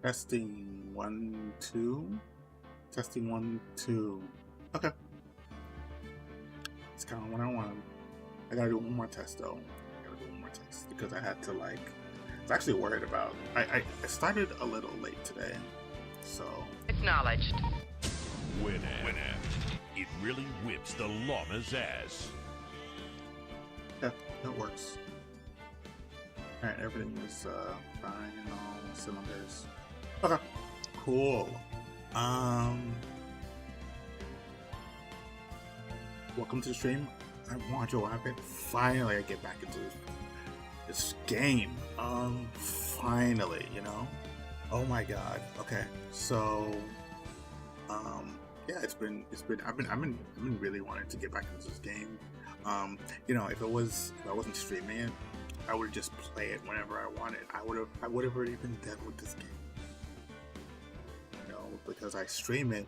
Testing 1, 2. Testing 1, 2. Okay. It's kind of what I want. I gotta do one more test though. I gotta do one more test because I had to like. I was actually worried about. I started a little late today, so. Acknowledged. Winamp. It really whips the llama's ass. Yeah, that works. All right, everything is fine and all cylinders. Okay, cool. Welcome to the stream. I'm Joe Abbott. Finally, I get back into this game. Finally, you know. Oh my god. Okay, so, yeah, I've been really wanting to get back into this game. You know, if I wasn't streaming it, I would just play it whenever I wanted. I would have already been done with this game. You know, because I stream it,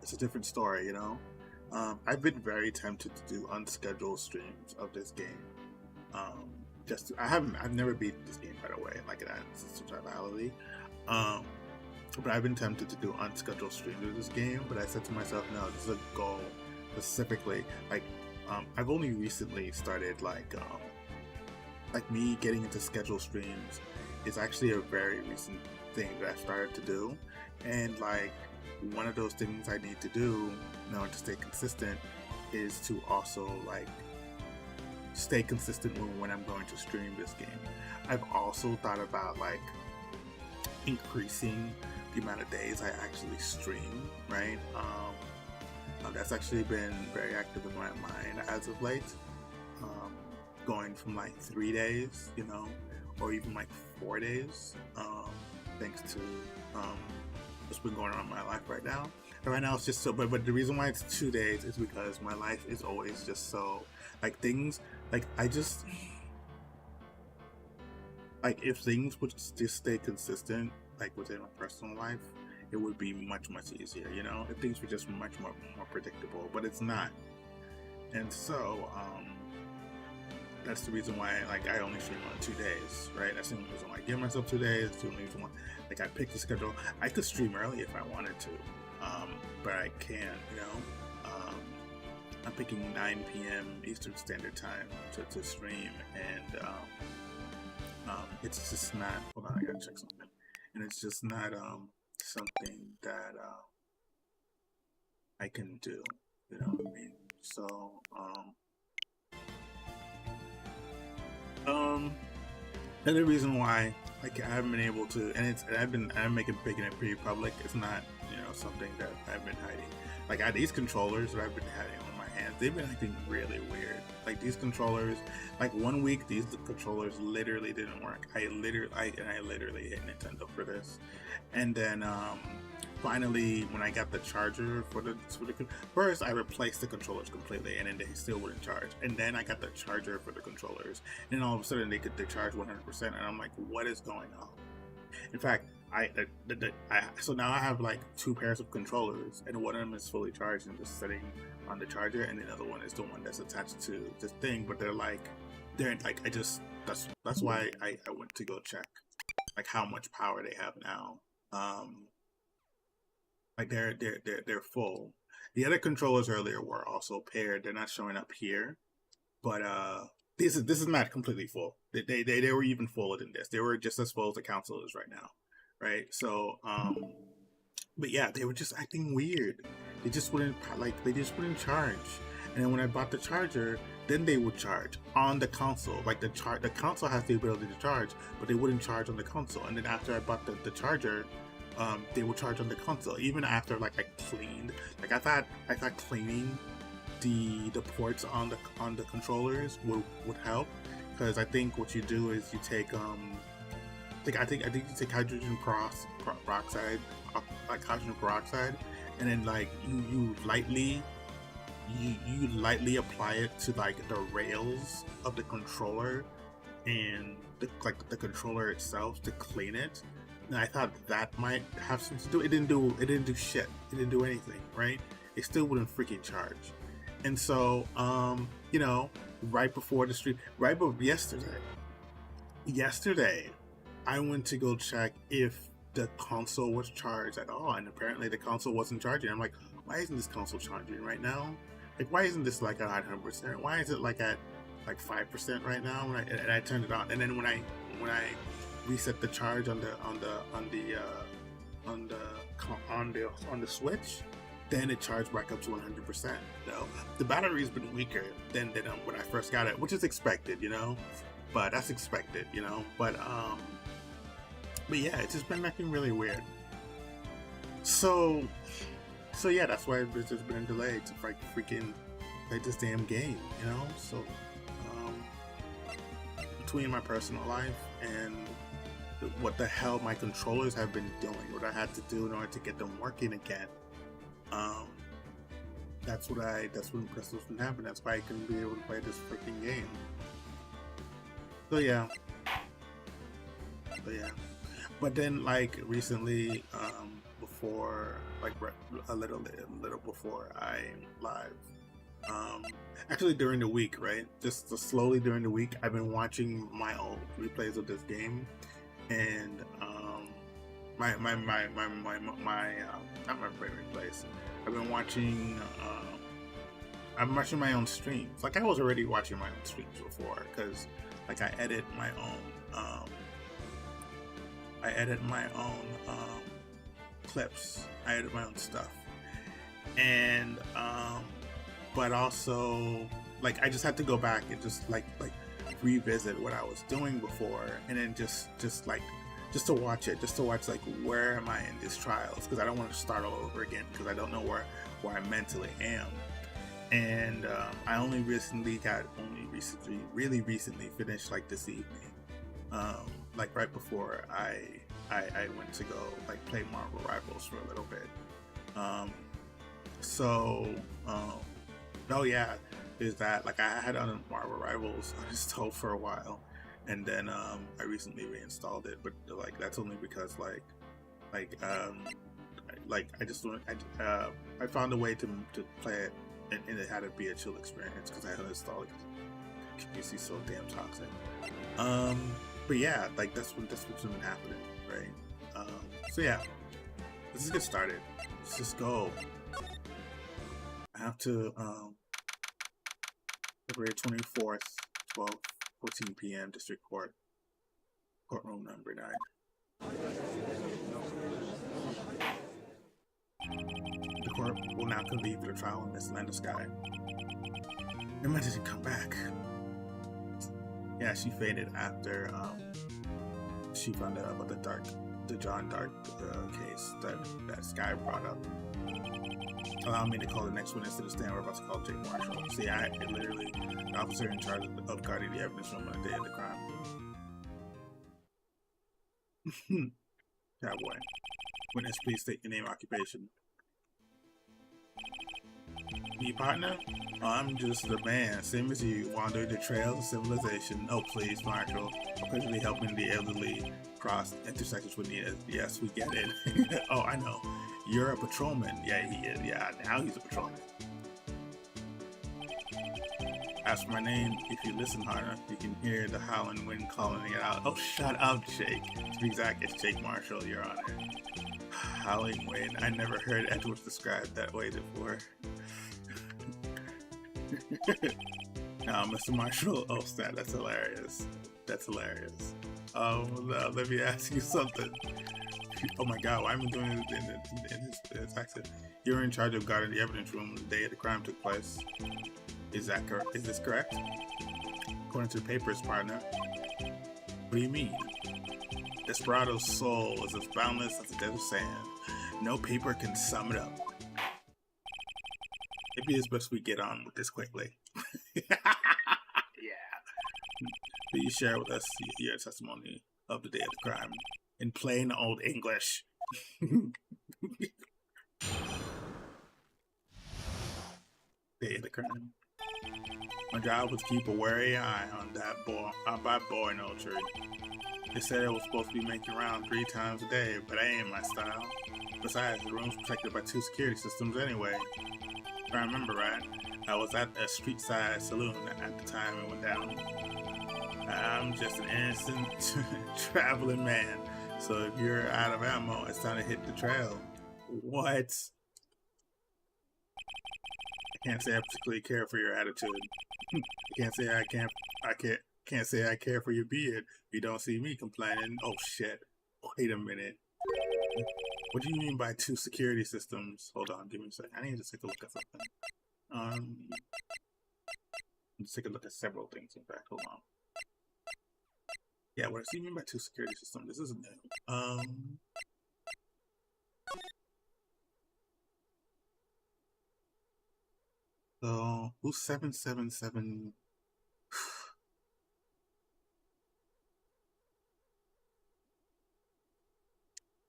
it's a different story, you know. I've been very tempted to do unscheduled streams of this game. I've never beat this game, by the way, like in totality. But I've been tempted to do unscheduled streams of this game, but I said to myself, no, this is a goal specifically. Like, I've only recently started like me getting into scheduled streams is actually a very recent thing that I started to do, and like one of those things I need to do in order to stay consistent is to also like stay consistent when I'm going to stream this game. I've also thought about like increasing the amount of days I actually stream, right? That's actually been very active in my mind as of late. Going from like 3 days, you know, or even like 4 days, thanks to what's been going on in my life right now. And right now it's just so, but the reason why it's 2 days is because my life is always just so, like things, like I just, like if things would just stay consistent, like within my personal life, it would be much easier, you know, if things were just much more predictable, but it's not. And so that's the reason why like I only stream on 2 days, right? That's the only reason why I give myself 2 days. That's the only reason why like I picked the schedule. I could stream early if I wanted to, but I can't, you know. I'm picking 9 p.m. Eastern Standard Time to stream, and it's just not, hold on, I gotta check something. And it's just not something that I can do, you know what I mean? So and the reason why like I haven't been able to, and I'm making it pretty public. It's not, you know, something that I've been hiding. Like these controllers that I've been having on my hands, they've been acting really weird. Like these controllers, like 1 week these controllers literally didn't work. I literally hit Nintendo for this, and then finally when I got the charger for the first I replaced the controllers completely, and then they still wouldn't charge, and then I got the charger for the controllers, and then all of a sudden they charge 100%, and I'm like, what is going on? In fact, so now I have like 2 pairs of controllers, and one of them is fully charged and just sitting on the charger, and the other one is the one that's attached to this thing. But they're like that's why I went to go check like how much power they have now. Like they're full. The other controllers earlier were also paired. They're not showing up here, but this is not completely full. They were even fuller than this. They were just as full as the console is right now, right? So but yeah, they were just acting weird. They just wouldn't charge. And then when I bought the charger, then they would charge on the console. Like the console has the ability to charge, but they wouldn't charge on the console. And then after I bought the charger, they would charge on the console. Even after like I cleaned, like I thought cleaning the ports on the controllers would help, because I think what you do is you take I think you take hydrogen peroxide, like hydrogen peroxide, and then like you lightly apply it to like the rails of the controller and the controller itself to clean it. And I thought that might have something to do. It didn't do shit. It didn't do anything, right? It still wouldn't freaking charge. And so, you know, right before the stream, yesterday, I went to go check if the console was charged at all, and apparently the console wasn't charging. I'm like, why isn't this console charging right now? Like, why isn't this like at 100%? Why is it like at like 5% right now? And I turned it on, and then when I reset the charge on the Switch, then it charged back up to 100%. No, the battery's been weaker than when I first got it, which is expected, you know. But that's expected, you know. But yeah, it's just been acting really weird. So yeah, that's why there's just been a delay to freaking play this damn game, you know. So between my personal life and what the hell my controllers have been doing, what I had to do in order to get them working again, that's what's been happening. That's why I couldn't be able to play this freaking game. So yeah. But then, like, recently, before, like, a little before I live, actually during the week, right? Just slowly during the week, I've been watching my old replays of this game, and not my favorite replays. I've been watching. I'm watching my own streams. Like, I was already watching my own streams before, because like I edit my own. I edit my own clips. I edit my own stuff, and but also, like, I just had to go back and just like revisit what I was doing before, and then just to watch it, like, where am I in these trials? Because I don't want to start all over again, because I don't know where I mentally am. And I only recently finished, like, this evening, like right before I went to go like play Marvel Rivals for a little bit. Oh yeah, is that, like, I had on Marvel Rivals uninstalled for a while, and then I recently reinstalled it, but like that's only because I found a way to play it, and it had to be a chill experience because I had installed it. You see, so damn toxic. But yeah, like that's what's been happening, right? So yeah, let's just get started. Let's just go. I have to February 24th, 12:14 p.m. District Court, courtroom number 9. The court will now convene for the trial of Miss Landis Sky. Emma didn't come back. Yeah, she fainted after she found out about the John Dark case that Sky brought up. Allow me to call the next witness to the stand. We're about to call Jake Marshall. See, literally, the officer in charge of guarding the evidence room on the day of the crime. Cowboy. Witness, please state your name, occupation. Me, partner? Oh, I'm just a man, same as you, wandering the trails of civilization. Oh, please, Marshall. Occasionally helping the elderly cross intersections when needed. Yes, we get it. Oh, I know. You're a patrolman. Yeah, he is. Yeah, now he's a patrolman. As for my name, if you listen hard enough, you can hear the howling wind calling it out. Oh, shut up, Jake. To be exact, it's Jake Marshall, Your Honor. Howling wind. I never heard Edwards described that way before. Now, Mr. Marshall. Oh, snap. That's hilarious. That's hilarious. Oh, no, let me ask you something. Oh my God, why am I doing it in his accent? You're in charge of guarding the evidence room the day the crime took place. Is that correct? Is this correct? According to the papers, partner. What do you mean? Desperado's soul is as boundless as the desert sand. No paper can sum it up. Maybe it's best we get on with this quickly. Yeah. Please share with us your testimony of the day of the crime in plain old English. Day of the crime. My job was to keep a wary eye on that boy in Old Tree. They said it was supposed to be making around 3 times a day, but that ain't my style. Besides, the room's protected by 2 security systems anyway. If I remember right, I was at a street-side saloon at the time it went down. I'm just an innocent traveling man. So if you're out of ammo, it's time to hit the trail. What? I can't say I particularly care for your attitude. I can't say can't say I care for your beard. You don't see me complaining. Oh shit. Wait a minute. What do you mean by 2 security systems? Hold on, give me a second. I need to take a look at something. Let's take a look at several things, in fact. Hold on. Yeah, what do you mean by 2 security systems? This isn't new. So who's 777?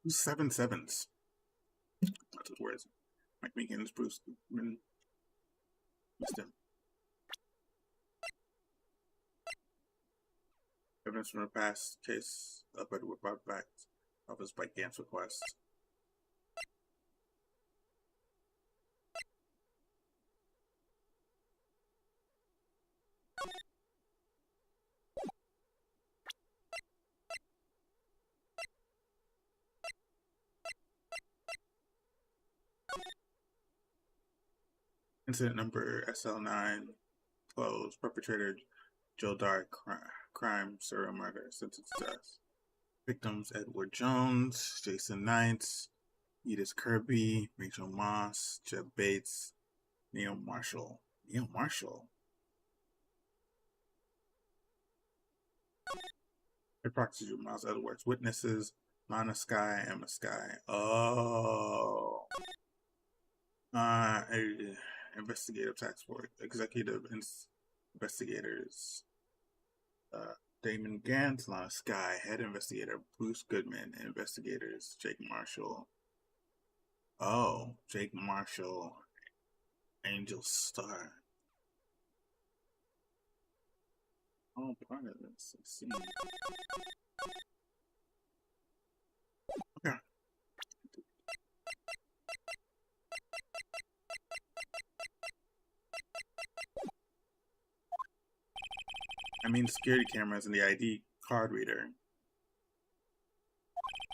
Who's 7 7s? That's his words. Mike Meekins, Bruce, Mr. Evidence from a past case of Edward brought back of his bike dance request. Incident number SL9 closed. Perpetrator Joe Dark, crime, serial murder, sentenced to death. Victims Edward Jones, Jason Knights, Edith Kirby, Rachel Moss, Jeb Bates, Neil Marshall. Neil Marshall? Head prosecutor Miles Edwards. Witnesses Lana Sky, Emma Sky. Oh. Investigative task force, executive investigators. Damon Gant, Lana Sky, head investigator Bruce Goodman, investigators Jake Marshall. Oh, Jake Marshall, Angel Star. Oh, part of this. Let's see. Okay. I mean security cameras and the ID card reader.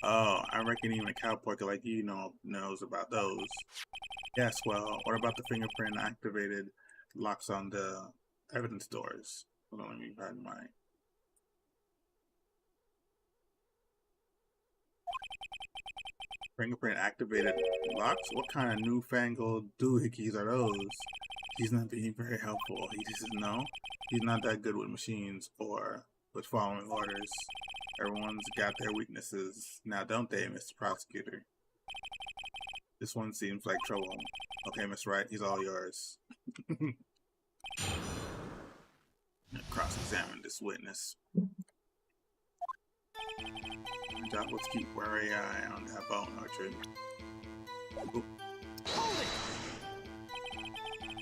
Oh, I reckon even a cowpoke like you knows about those. Yes, well, what about the fingerprint activated locks on the evidence doors? Hold on, let me find mine. Fingerprint activated locks? What kind of newfangled doohickeys are those? He's not being very helpful. He just doesn't know. He's not that good with machines or with following orders. Everyone's got their weaknesses. Now don't they, Mr. Prosecutor? This one seems like trouble. Okay, Miss Wright, he's all yours. Cross-examine this witness. My job was to keep wary eye on that bone, Archer. Hold it!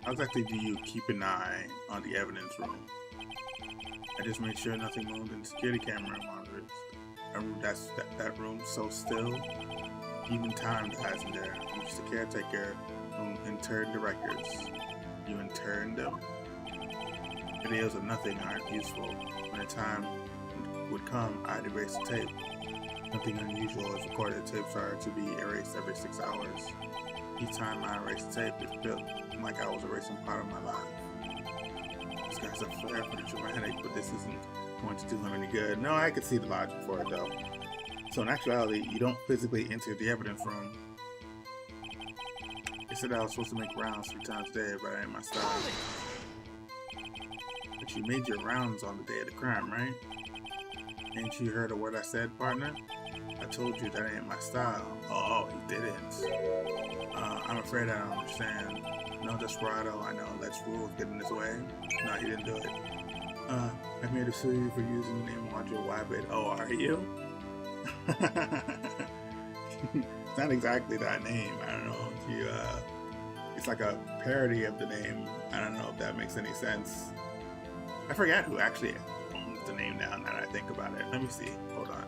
How exactly do you keep an eye on the evidence room? I just made sure nothing moved in security camera monitors. That room's so still. Even time dies in there. I'm just a caretaker who interned the records. You interned them? Videos of nothing aren't useful. When the time would come, I'd erase the tape. Nothing unusual is recorded. Tapes are to be erased every 6 hours. Each time I erase the tape, it felt like I was erasing part of my life. This guy's a flair for the dramatic, but this isn't going to do him any good. No, I could see the logic for it though. So in actuality, you don't physically enter the evidence room. They said I was supposed to make rounds 3 times a day, but that ain't my style. But you made your rounds on the day of the crime, right? Ain't you heard of what I said, partner? I told you that ain't my style. Oh, he didn't. I'm afraid I don't understand. No desperado, I know. Let's rules get in his way. No, he didn't do it. I made a sue you for using the name module Wabbit. Oh, are you? It's not exactly that name. I don't know if you, it's like a parody of the name. I don't know if that makes any sense. I forgot who actually owns the name now that I think about it. Let me see. Hold on.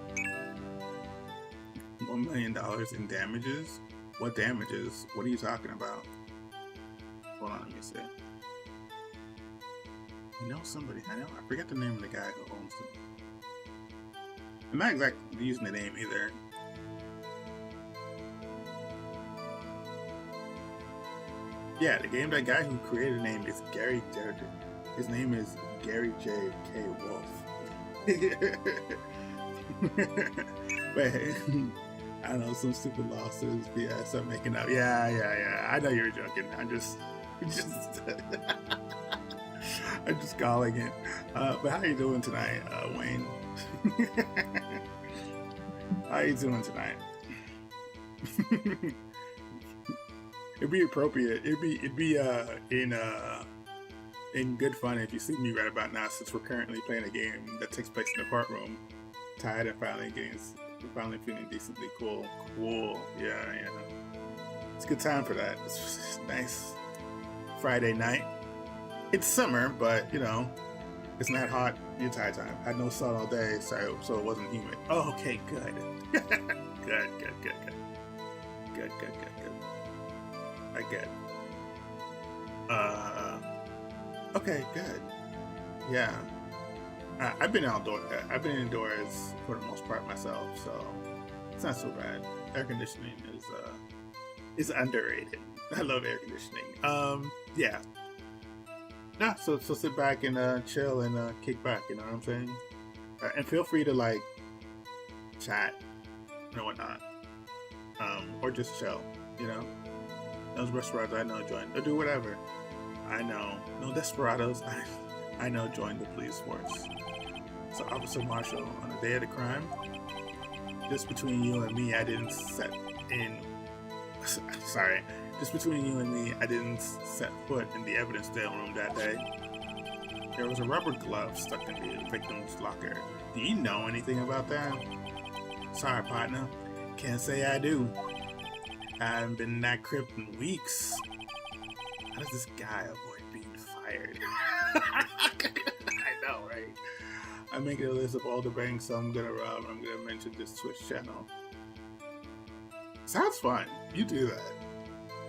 $1 million in damages? What damages? What are you talking about? Hold on, let me see. You know somebody. I forget the name of the guy who owns them. I'm not exactly using the name either. Yeah, the game, that guy who created the name is Gary J. His name is Gary J. K. Wolf. But I don't know, some stupid lawsuits, BS I'm making up. Yeah. I know you're joking. I'm just I'm just calling it. But how you doing tonight, Wayne? How you doing tonight? It'd be appropriate. It'd be in good fun if you see me right about now, since we're currently playing a game that takes place in the courtroom. Tired and finally feeling decently cool. Yeah. It's a good time for that. It's nice Friday night. It's summer, but you know, it's not hot the entire time. I had no sun all day, so it wasn't humid. Oh, okay, good. Good. I get. Okay, good. Yeah. I've been indoors for the most part myself, so it's not so bad. Air conditioning is underrated. I love air conditioning. Yeah. Nah, so sit back and chill and kick back. You know what I'm saying? And feel free to like chat and whatnot, or just chill. You know, those desperados I know join or do whatever. I know no desperados. I know join the police force. So Officer Marshall, on the day of the crime, just between you and me, I didn't set foot in the evidence jail room that day. There was a rubber glove stuck in the victim's locker. Do you know anything about that? Sorry, partner. Can't say I do. I haven't been in that crypt in weeks. How does this guy avoid being fired? I know, right? I'm making a list of all the banks I'm gonna rob. I'm gonna mention this Twitch channel. Sounds fun. You do that.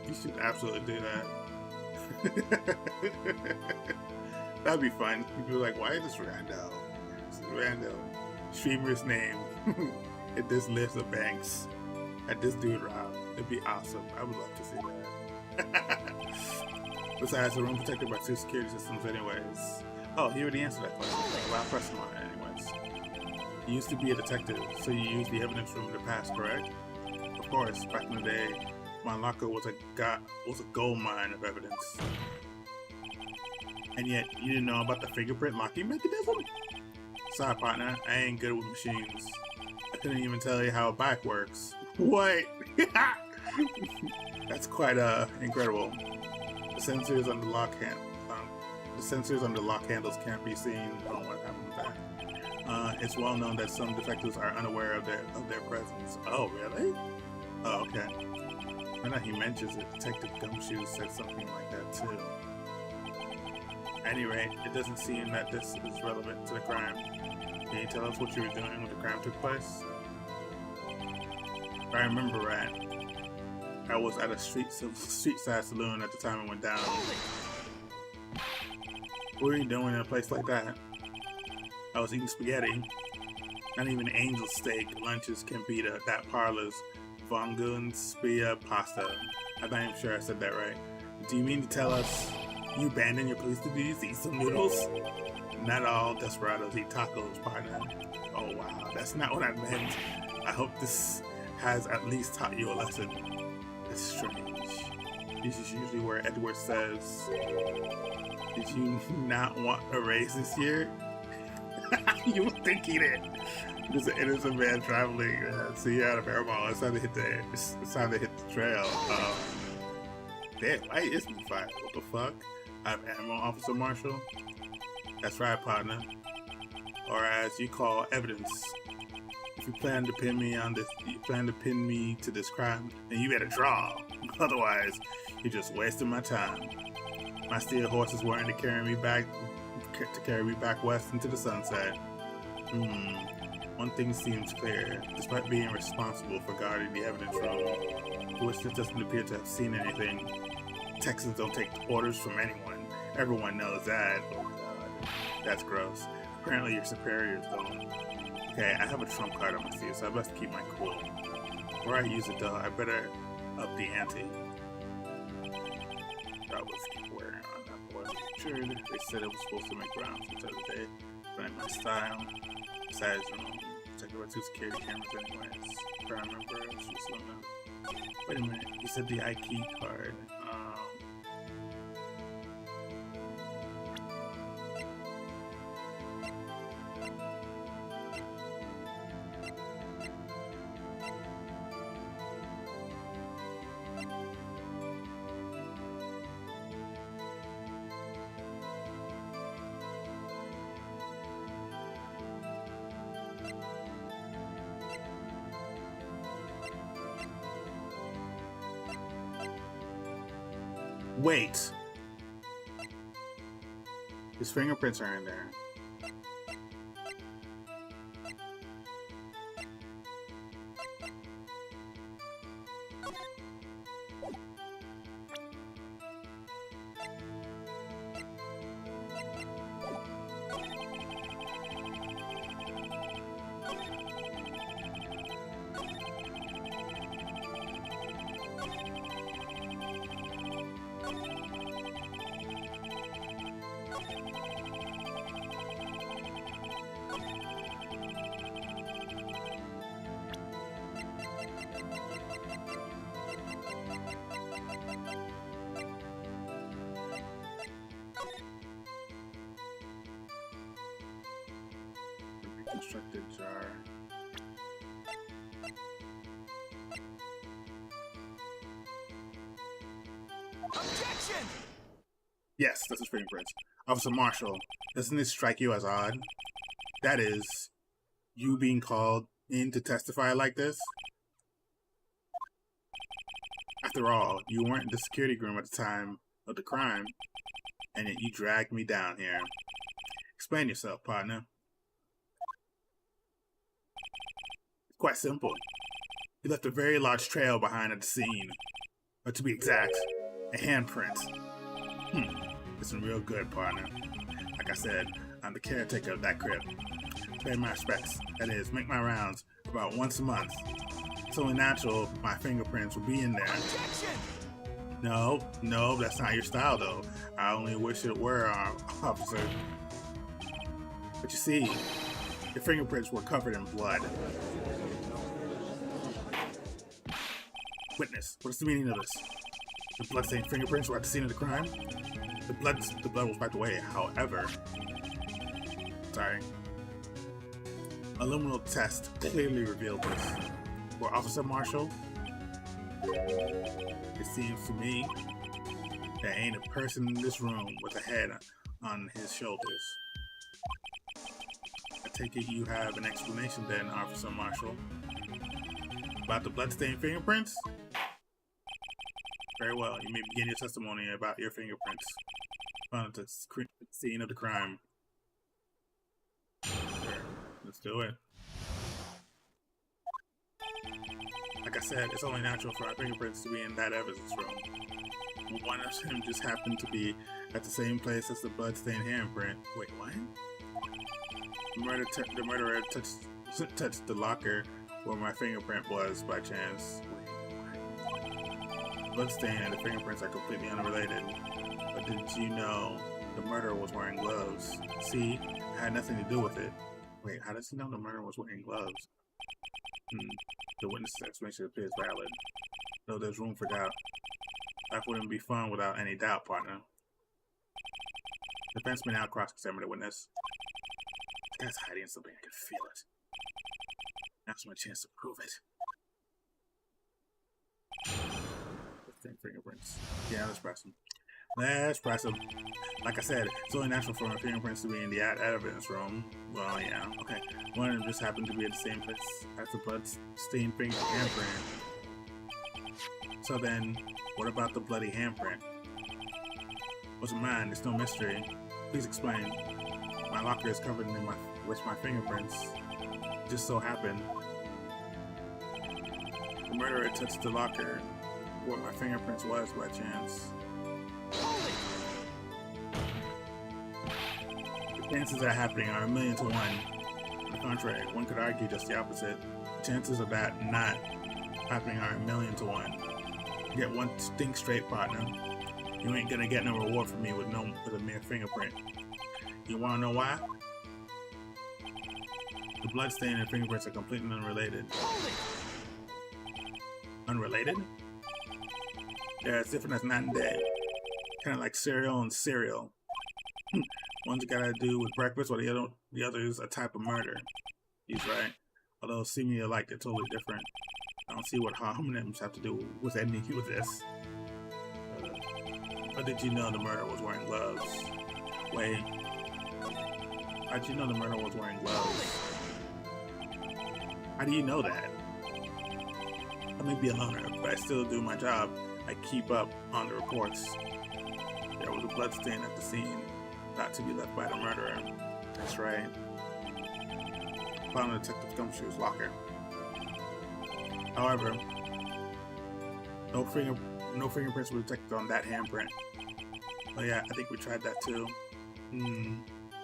You should absolutely do that. That'd be fun. People are like, why is this rando? This is rando. Streamer's name. At this list of banks that this dude robbed. It'd be awesome. I would love to see that. Besides, the room protected by 2 security systems anyways. Oh, he already answered that question. Well, I'll press him on it anyways. You used to be a detective, so you used the evidence room in the past, correct? Of course, back in the day, my locker was a gold mine of evidence. And yet, you didn't know about the fingerprint locking mechanism? Sorry, partner, I ain't good with machines. I couldn't even tell you how a bike works. What? That's quite incredible. The sensors on the lock handles can't be seen. Oh, what happened with that? It's well known that some detectives are unaware of their presence. Oh, really? Oh, okay. I know he mentions it. Detective Gumshoe said something like that too. At any rate, it doesn't seem that this is relevant to the crime. Can you tell us what you were doing when the crime took place? If I remember right, I was at a street side saloon at the time it went down. What were you doing in a place like that? I was eating spaghetti. Not even angel steak lunches can beat that parlor's Vongun Spia pasta. I'm not even sure I said that right. Do you mean to tell us you abandoned your police duties to eat some noodles? Not all desperados eat tacos, partner. Oh wow, that's not what I meant. I hope this has at least taught you a lesson. It's strange. This is usually where Edward says, did you not want a raise this year? You would think he did. There's an innocent man traveling. See you out of Airball. It's time to hit the trail. Damn, why is he fired? What the fuck? I'm Ammo Officer Marshall. That's right, partner. Or as you call evidence. If you plan to pin me to this crime, then you better draw. Otherwise, you're just wasting my time. My steel horses weren't to carry me back west into the sunset. One thing seems clear. Despite being responsible for guarding the evidence room, the witness doesn't appear to have seen anything. Texans don't take orders from anyone. Everyone knows that. Oh god. That's gross. Apparently your superiors don't. Okay, I have a trump card on my sleeve, so I best keep my cool. Before I use it though, I better up the ante. I was wearing on that boy. Sure, they said it was supposed to make rounds each other day. But my style. Besides, check about 2 security cameras anyways. If I remember, wait a minute, you said the IT card. Wait. His fingerprints are in there. Reconstructed jar. Objection! Yes, that's his fingerprints. Officer Marshall, doesn't this strike you as odd? That is, you being called in to testify like this? After all, you weren't in the security room at the time of the crime, and yet you dragged me down here. Explain yourself, partner. It's quite simple. You left a very large trail behind at the scene. Or to be exact, a handprint. Listen real good, partner. Like I said, I'm the caretaker of that crib. Pay my respects. That is, make my rounds about once a month. It's only natural my fingerprints will be in there. Objection! No, that's not your style, though. I only wish it were, officer. But you see, your fingerprints were covered in blood. Witness, what is the meaning of this? The bloodstained fingerprints were at the scene of the crime? The blood was wiped away, however. Sorry. A luminal test clearly revealed this. For Officer Marshall, it seems to me there ain't a person in this room with a head on his shoulders. I take it you have an explanation then, Officer Marshall, about the bloodstained fingerprints? Very well, you may begin your testimony about your fingerprints found at the scene of the crime. Sure, let's do it. Like I said, it's only natural for our fingerprints to be in that evidence room. One of them just happened to be at the same place as the bloodstained handprint. Wait, what? The murderer touched the locker where my fingerprint was by chance. Wait, what? Bloodstain and the fingerprints are completely unrelated. But did you know the murderer was wearing gloves? See, it had nothing to do with it. Wait, how does he know the murderer was wearing gloves? The witness's explanation appears valid, though there's room for doubt. Life wouldn't be fun without any doubt, partner. The defense may now cross-examine the witness. This guy's hiding something, I can feel it. Now's my chance to prove it. Fingerprints. Yeah, let's press them. Let's press them. Like I said, it's only natural for my fingerprints to be in the evidence room. Well, yeah, okay. One of them just happened to be at the same place as the blood-stained handprint. So then, what about the bloody handprint? Wasn't mine, it's no mystery. Please explain. My locker is covered with my fingerprints. It just so happened. The murderer touched the locker where my fingerprints was by chance. The Chances of that happening are 1,000,000 to 1. On the contrary, one could argue just the opposite. Chances of that not happening are 1,000,000 to 1. Get one stink straight, partner. You ain't gonna get no reward from me with a mere fingerprint. You wanna know why? The bloodstain and fingerprints are completely unrelated. Unrelated? They're as different as night and day. Kind of like cereal and cereal. One's gotta do with breakfast, while the other is a type of murder. He's right. Although seemingly alike, they're totally different. I don't see what homonyms have to do with any of this. But did you know the murderer was wearing gloves? Wait. How did you know the murderer was wearing gloves? How do you know that? I may be a loner, but I still do my job. I keep up on the reports. There was a bloodstain at the scene, thought to be left by the murderer. That's right. Found the detective's gumshoes locker. However, no fingerprints were detected on that handprint. Oh yeah, I think we tried that too.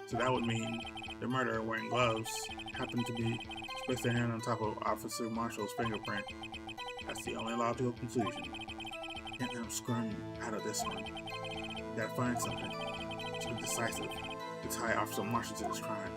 So that would mean the murderer wearing gloves happened to be placed their hand on top of Officer Marshall's fingerprint. That's the only logical conclusion. Can't let him squirm out of this one. Gotta find something to be decisive to tie Officer Marshall to this crime.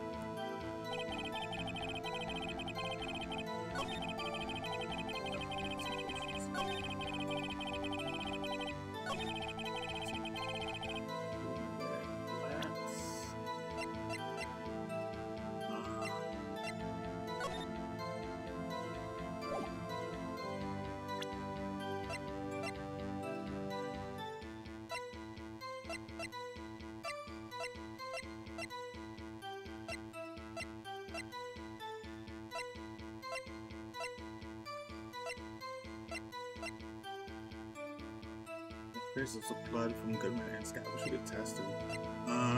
Traces of blood from Gamin and Scott. We should get tested.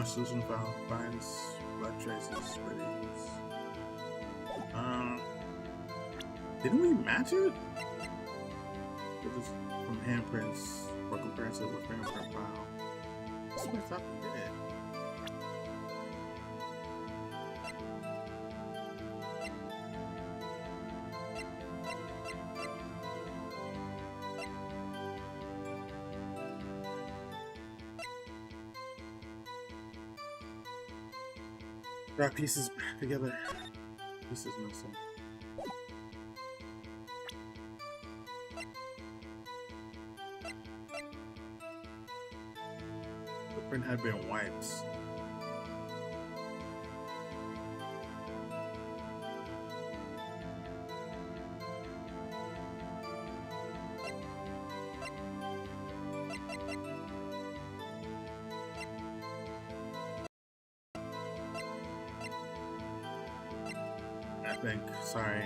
Solution found. Finds blood traces. Readies. Didn't we match it? It was from handprints for comparison with fingerprint file. That's what I thought we did. Got pieces back together. Pieces missing. The print had been wiped. I think. Sorry.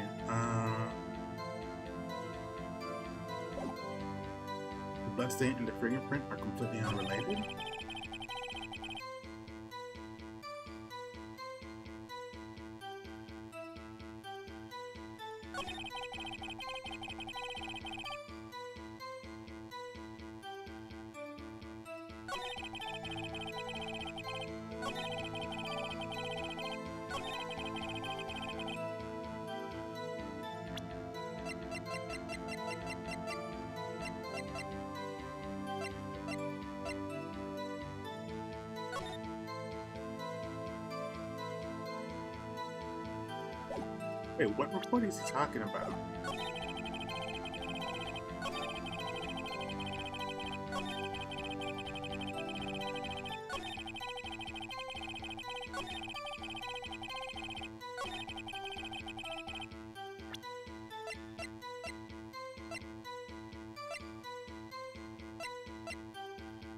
The bloodstain and the fingerprint are completely unrelated. Wait, what report is he talking about?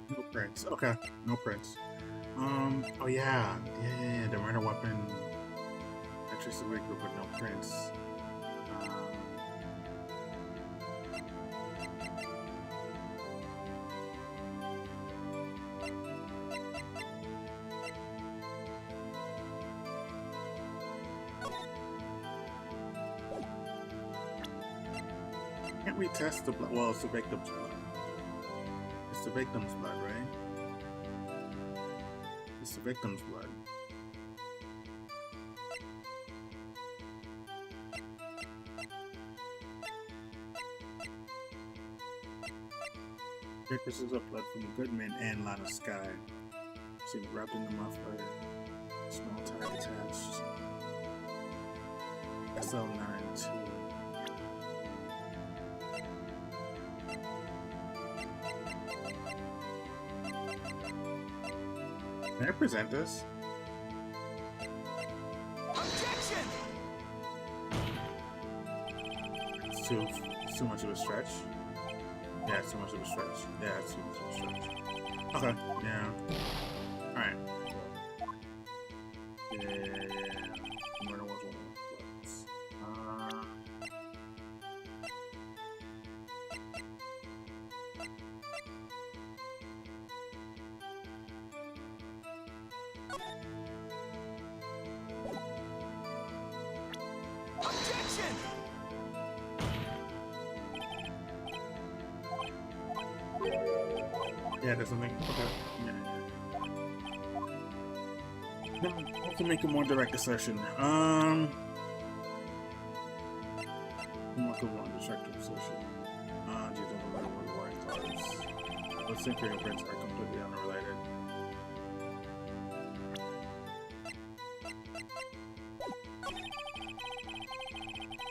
No prints. Okay, no prints. Oh yeah, the murder weapon. Just a group with no prints. Can't we test the blood? Well, it's the victim's blood. It's the victim's blood, right? It's the victim's blood. Pictures of blood from Goodman and Line of Sky. See wrapped in the muffler. Small tag attached. SL9 too. Can I present this? Objection! It's too much of a stretch. Yeah, it's too much of a stretch. Yeah, it's too much of a stretch. Okay, yeah. Alright. Yeah. Murder was one of those. Objection! Yeah, there's something. Okay. Yeah. No, I have to make a more direct assertion. More direct assertion. Do you think the letter was white cars? Those same fingerprints are completely unrelated.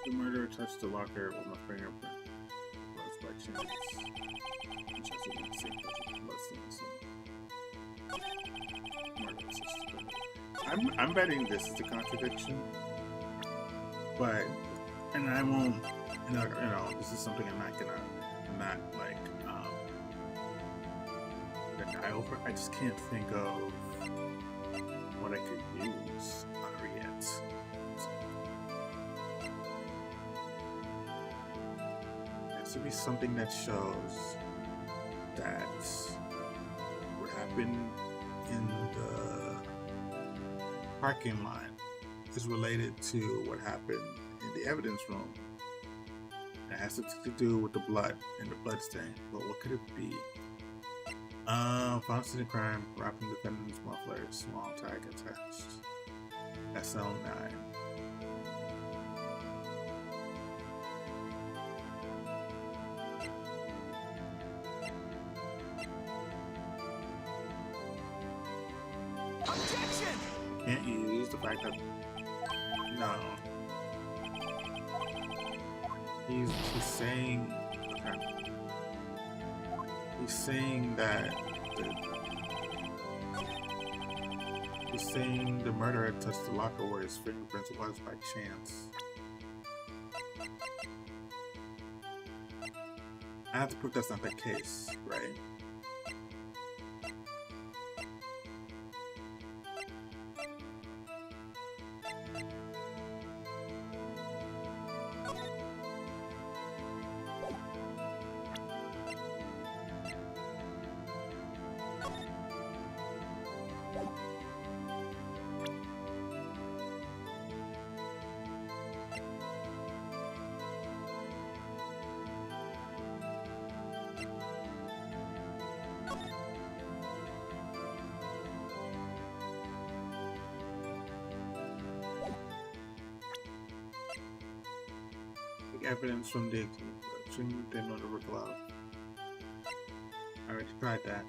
The murderer touched the locker with my fingerprint. Was by chance. Which has been the same person. I'm betting this is a contradiction, but I won't. This is something I'm not deny over. I just can't think of what I could use on her yet. It has to be something that shows that what happened in the parking lot is related to what happened in the evidence room. It has to do with the blood and the blood stain. But what could it be? Found in the crime, wrapping defendant's muffler, small tag attached. SL9. Objection! Can't use the fact that no. He's saying okay. He's saying that he's saying the murderer touched the locker where his fingerprints was by chance. I have to prove that's not the case, right? Evidence from the fingerprint glove. I already tried that.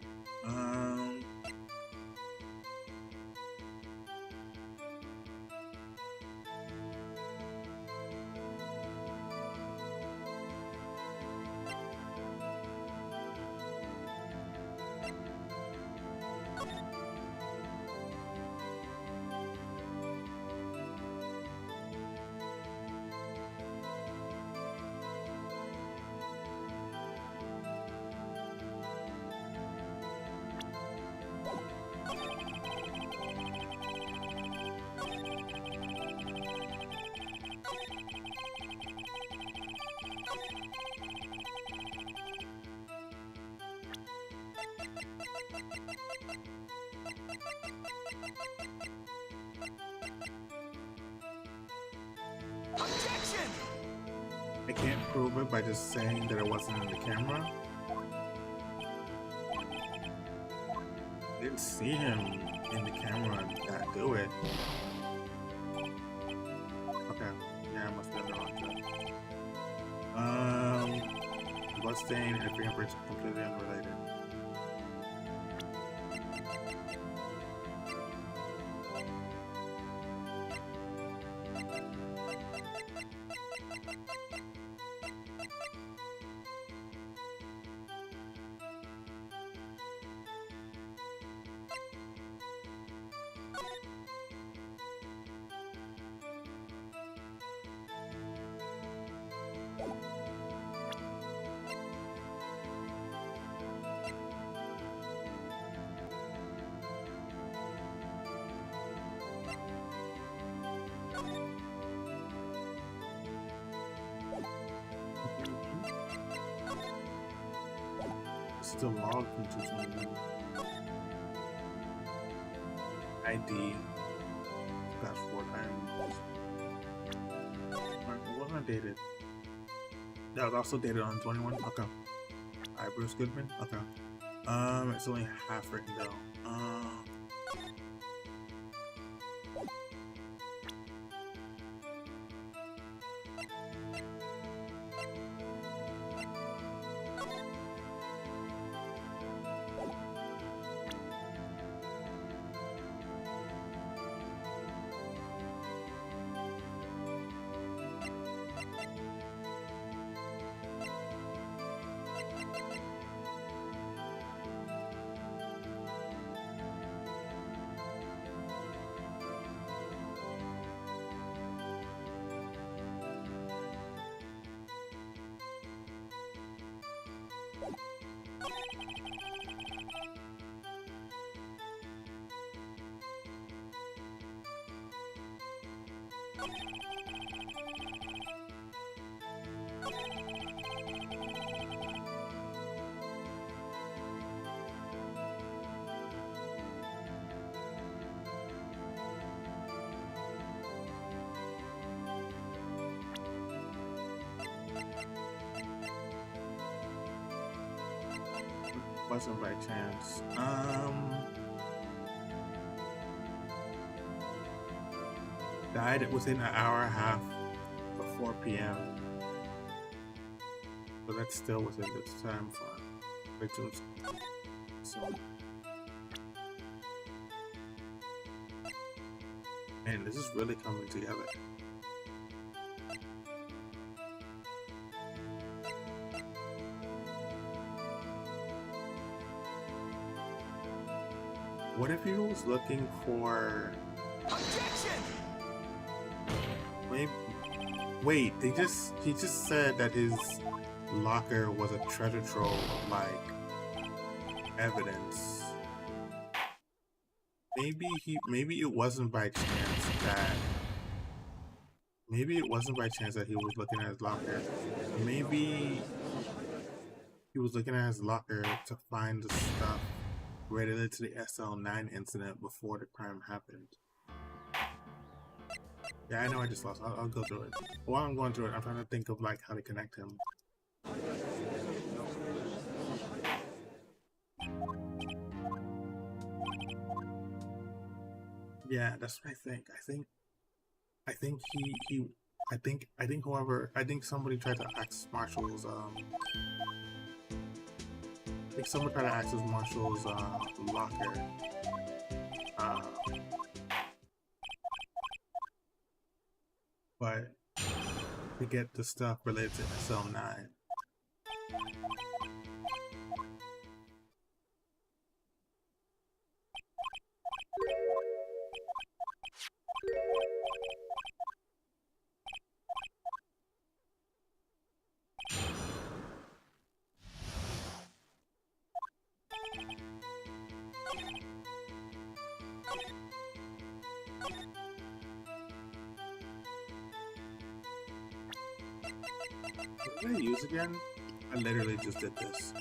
Objection! I can't prove it by just saying that it wasn't in the camera. I didn't see him in the camera not do it. Okay, yeah, I must have been wrong. Blood insane and fingerprints are completely unrelated. Still logged from 221. ID. That's 4 times. It wasn't dated. That was also dated on 21. Okay. Alright, Bruce Goodman. Okay. It's only half written though. Wasn't by chance. Died within an hour and a half before PM. So that's still within this time frame. Victims. So. Man, this is really coming together. What if he was looking for? Objection! Maybe. Wait, he just said that his locker was a treasure trove of like evidence. Maybe it wasn't by chance that. Maybe it wasn't by chance that he was looking at his locker. Maybe he was looking at his locker to find the stuff related to the SL9 incident before the crime happened. Yeah, I know I just lost. I'll go through it. While I'm going through it, I'm trying to think of like how to connect him. Yeah, that's what I think. I think somebody tried to access Marshall's I think someone tried to access Marshall's locker. But to get the stuff related to SL9. What did I use again? I literally just did this.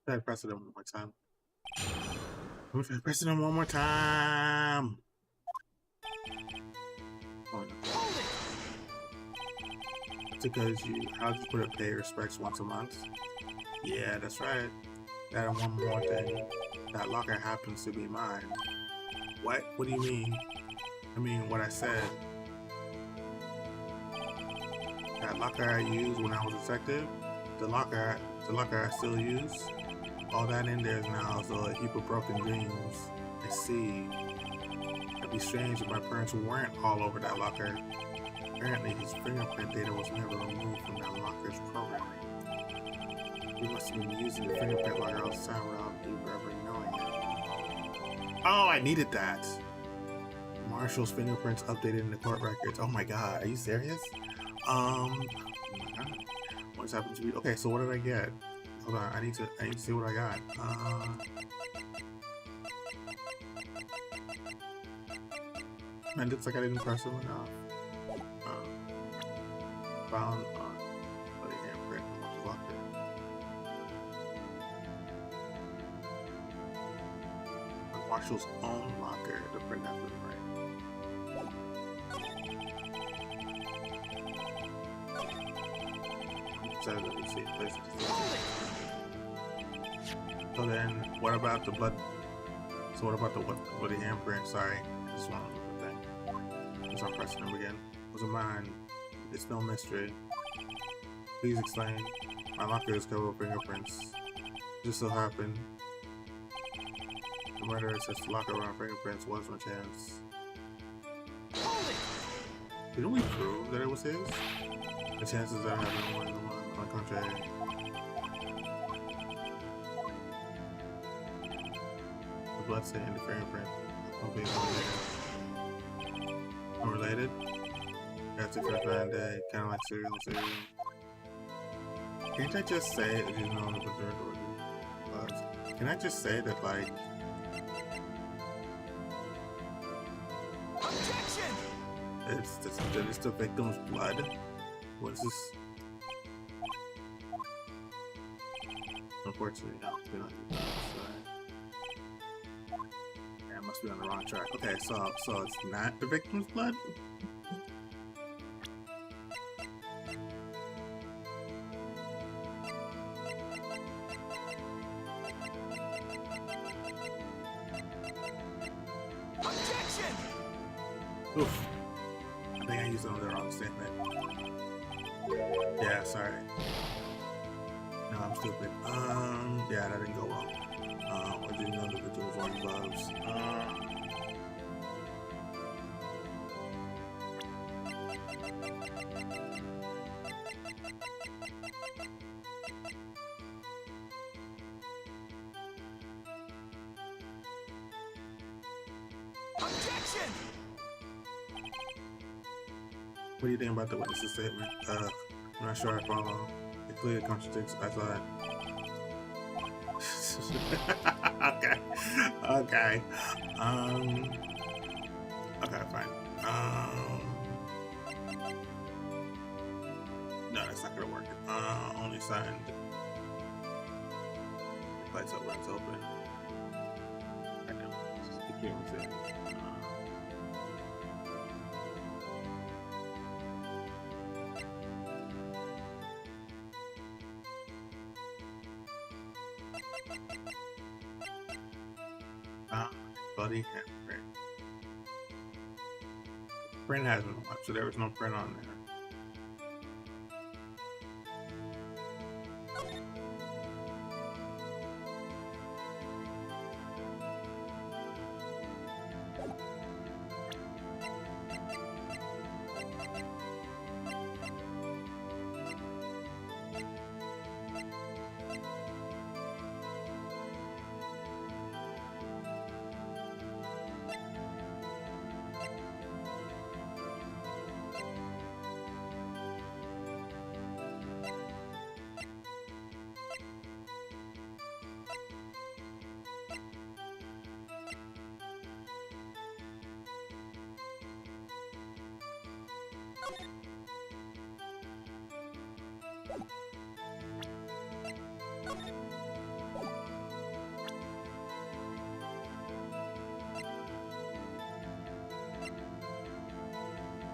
Try to press it one more time. Let me try to press it one more time. Oh no. Hold it. It's because I'll just put a pay respects once a month. Yeah, that's right. That and one more thing. That locker happens to be mine. What? What do you mean? I mean what I said. That locker I used when I was a detective, the locker I still use, all that in there is now so a heap of broken dreams. I see. It'd be strange if my parents weren't all over that locker. Apparently his fingerprint data was never removed from that locker's programming. He must have been using the fingerprint locker all the time without people ever knowing it. Oh, I needed that! Marshall's fingerprints updated in the court records. Oh my god, are you serious? Oh my god. What's happened to me? Okay, so what did I get? Hold on, I need to see what I got. Man, it looks like I didn't press them enough. Found bloody handprint in the locker. On Marshall's own locker, the print has been right. So let me see places. So then, what about the blood? So what about the bloody handprint? Sorry, I just want to look at that. Just I'm pressing them again. Was it mine? It's no mystery. Please explain. My locker is covered with fingerprints. Just so happened the murderer says the locker around fingerprints was my chance. Didn't we prove that it was his? The chances are having more than one. On the contrary. The bloodstain and the fingerprint. Hopefully unrelated. That's a first bad day, kind of like cereal. Can't I just say that you know the majority was? Can I just say that, like, Objection! it's the victim's blood? What's this? Unfortunately, no, we don't do that. Yeah, I must be on the wrong track. Okay, so it's not the victim's blood? Objection! Oof. I think I used it on the wrong statement. Yeah, sorry. No, I'm stupid. Yeah, that didn't go well. Or didn't know the victim was wearing gloves. Objection! What do you think about the witness's statement? I'm not sure I follow. It clearly contradicts I thought. Okay. Okay. Okay, fine. No, that's not gonna work. Only signed. Lights up when it's open. Right now. The camera's in. Bloody handprint. Print hasn't much, so there was no print on there.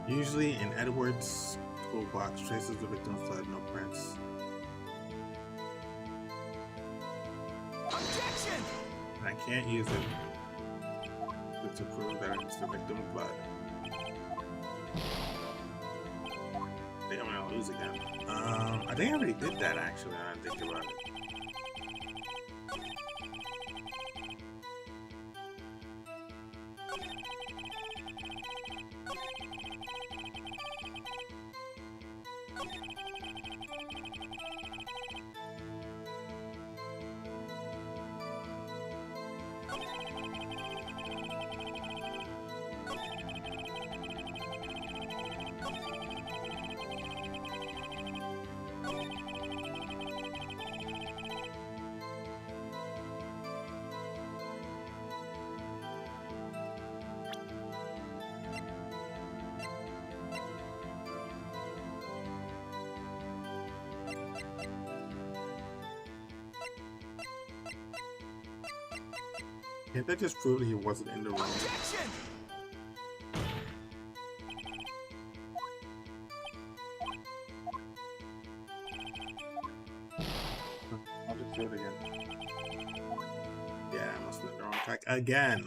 Usually in Edward's toolbox, traces the victim's blood, no prints. Objection! And I can't use it to prove that it's the victim's blood. I think I'm gonna lose again. I think I already did that actually, now I think about it. Can't that just prove that he wasn't in the room? Objection! I'll just do it again. Yeah, I must have been the wrong track again.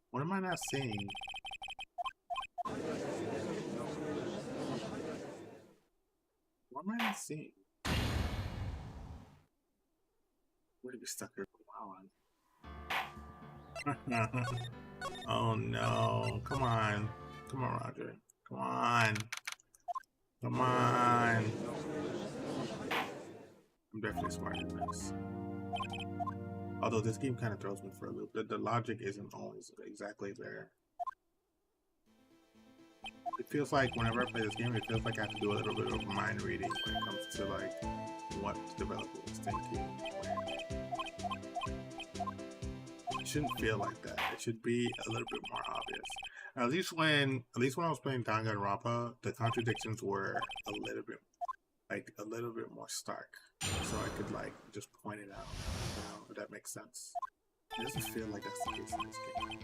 What am I not seeing? What am I not seeing? We're gonna be stuck here for a while. Oh no! Come on, come on, Roger. Come on, come on. I'm definitely smarter than this. Although this game kind of throws me for a loop. The logic isn't always exactly there. It feels like whenever I play this game, it feels like I have to do a little bit of mind reading when it comes to like what the developer was thinking. It shouldn't feel like that. It should be a little bit more obvious. At least when I was playing Danganronpa, the contradictions were a little bit more stark, so I could like just point it out. You know, if that makes sense. It doesn't feel like that's the case in this game.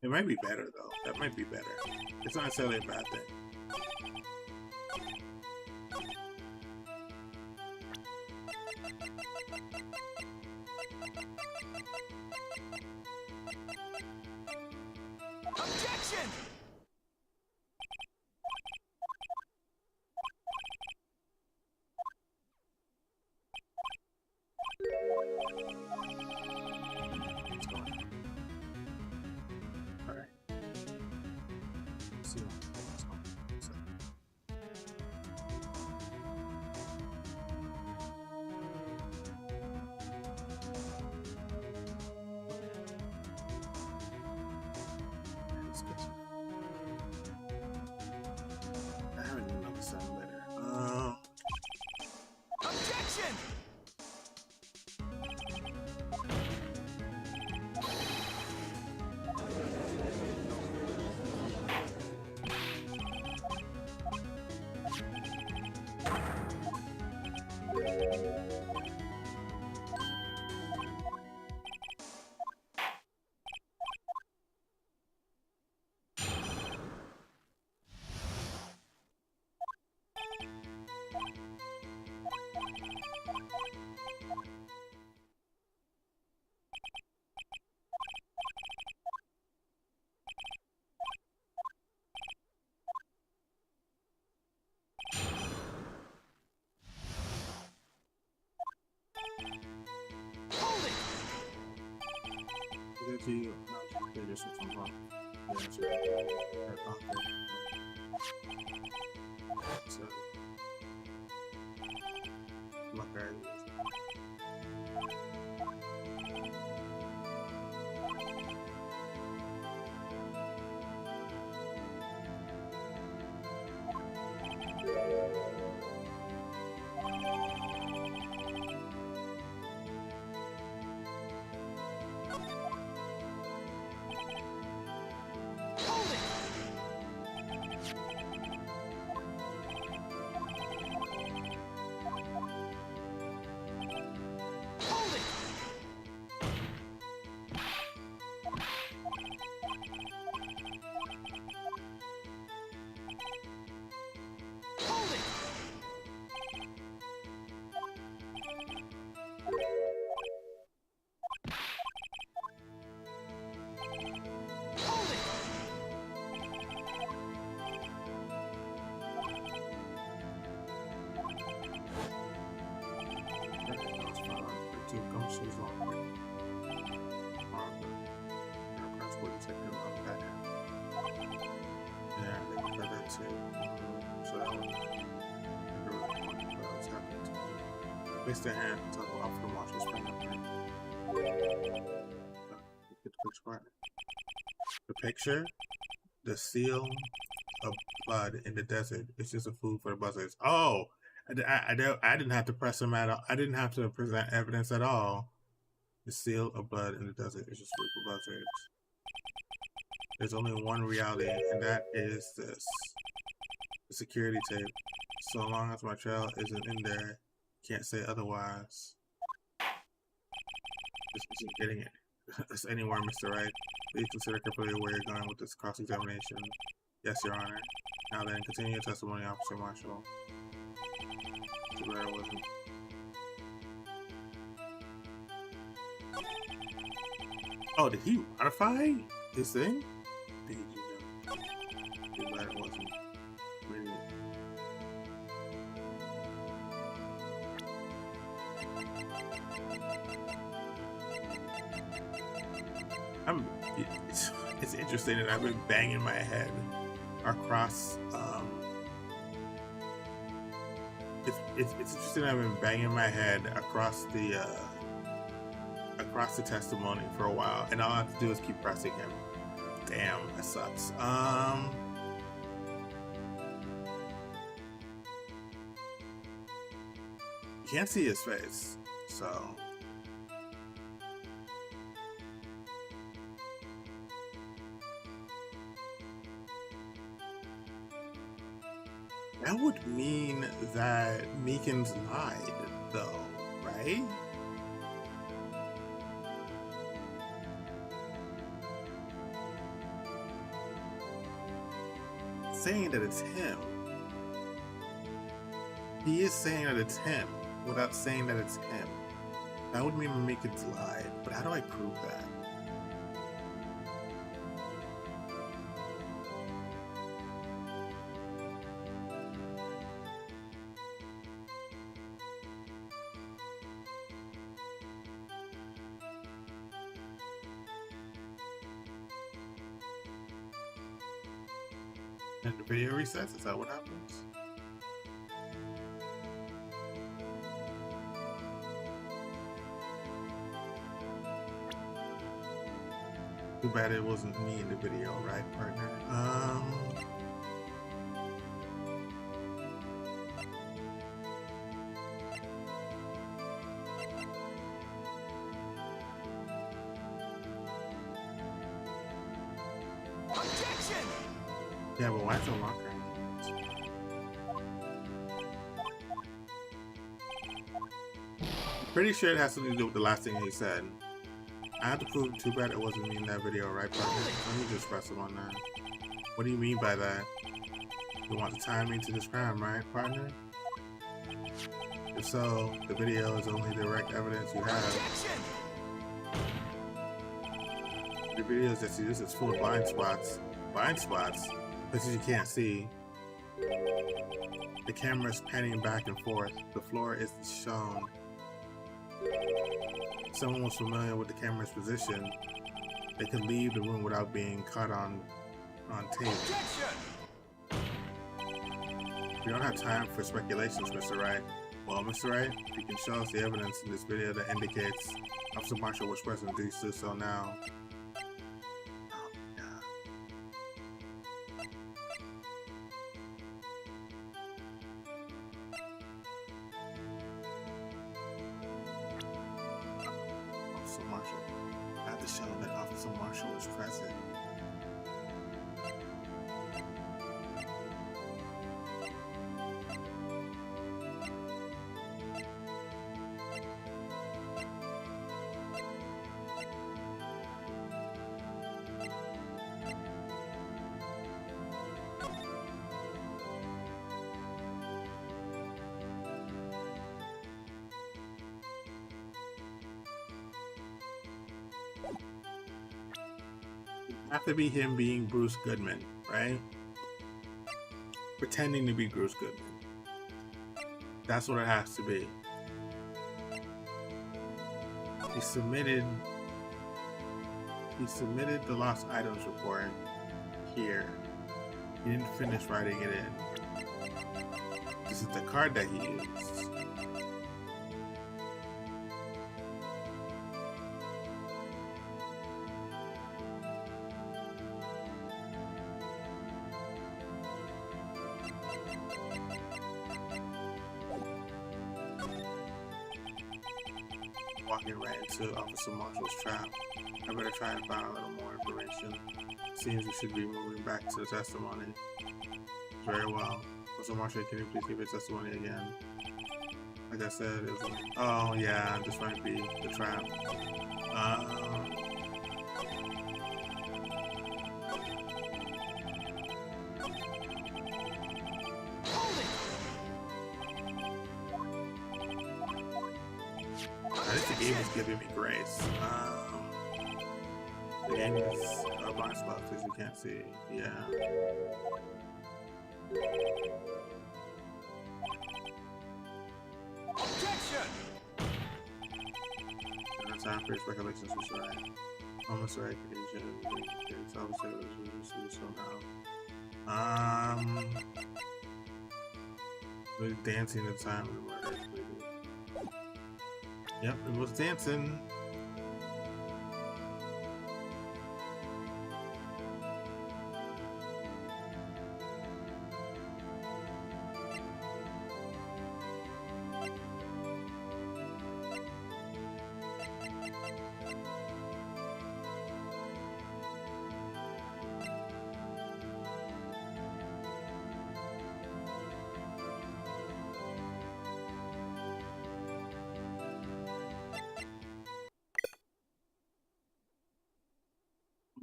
It might be better though. That might be better. It's not necessarily a bad thing. Objection! Let's go. Alright. See what's going on. Let's go. I haven't even noticed the sound letter. Objection! Hold it! Is it to you? No, they just switched from wrong. Yeah, sure. Okay. So, look at it. check him on that. Yeah, they can that too. So that was happening to me. Place their hand to talk about the marshal's finger. The picture, the seal of blood in the desert. It's just a food for the buzzards. Oh, I didn't have to press them at all. I didn't have to present evidence at all. The seal of blood in the desert is just food for buzzards. There's only one reality, and that is this. The security tape. So long as my trail isn't in there, can't say otherwise. This isn't getting it. It's anywhere, Mr. Wright. Please consider carefully where you're going with this cross-examination. Yes, Your Honor. Now then, continue your testimony, Officer Marshall. Too bad I wasn't. Oh, did he modify his thing? Too bad it wasn't. Really. It's interesting that I've been banging my head across. It's interesting that I've been banging my head across the testimony for a while, and all I have to do is keep pressing him. Damn, that sucks. You can't see his face, so. That would mean that Meekins lied, though, right? Saying that it's him. He is saying that it's him without saying that it's him. That would mean Meekins lied, but how do I prove that? And the video resets? Is that what happens? Too bad it wasn't me in the video, right, partner? Objection! Yeah, but why is it locker? Pretty sure it has to do with the last thing he said. I have to prove too bad it wasn't me in that video, right, partner? Let me just press him on that. What do you mean by that? You want to tie me to this crime, right, partner? If so, the video is only direct evidence you have. Objection! The videos that you use is full of blind spots. Blind spots? Places you can't see. The camera is panning back and forth. The floor is shown. If someone was familiar with the camera's position, they could leave the room without being caught on tape. Objection! We don't have time for speculations, Mr. Wright. Well, Mr. Wright, you can show us the evidence in this video that indicates Officer Marshall was present. Do so now. Officer Marshall. I have to show that Officer Marshall was present. Have to be him being Bruce Goodman, right? Pretending to be Bruce Goodman. That's what it has to be. He submitted he submitted the lost items report here. He didn't finish writing it in. This is the card that he used. Walking right into Officer Marshall's trap. I better try and find a little more information. Seems we should be moving back to the testimony. Very well. Officer Marshall, can you please give your testimony again? Like I said, it was oh yeah, this might be the trap. I think the game is giving me grace. The game is a blind spot as you can't see. Yeah. Objection! At the time for his recollections was right. Almost right. It's obviously so now. Was dancing at the time of the murder. Yep, it was dancing.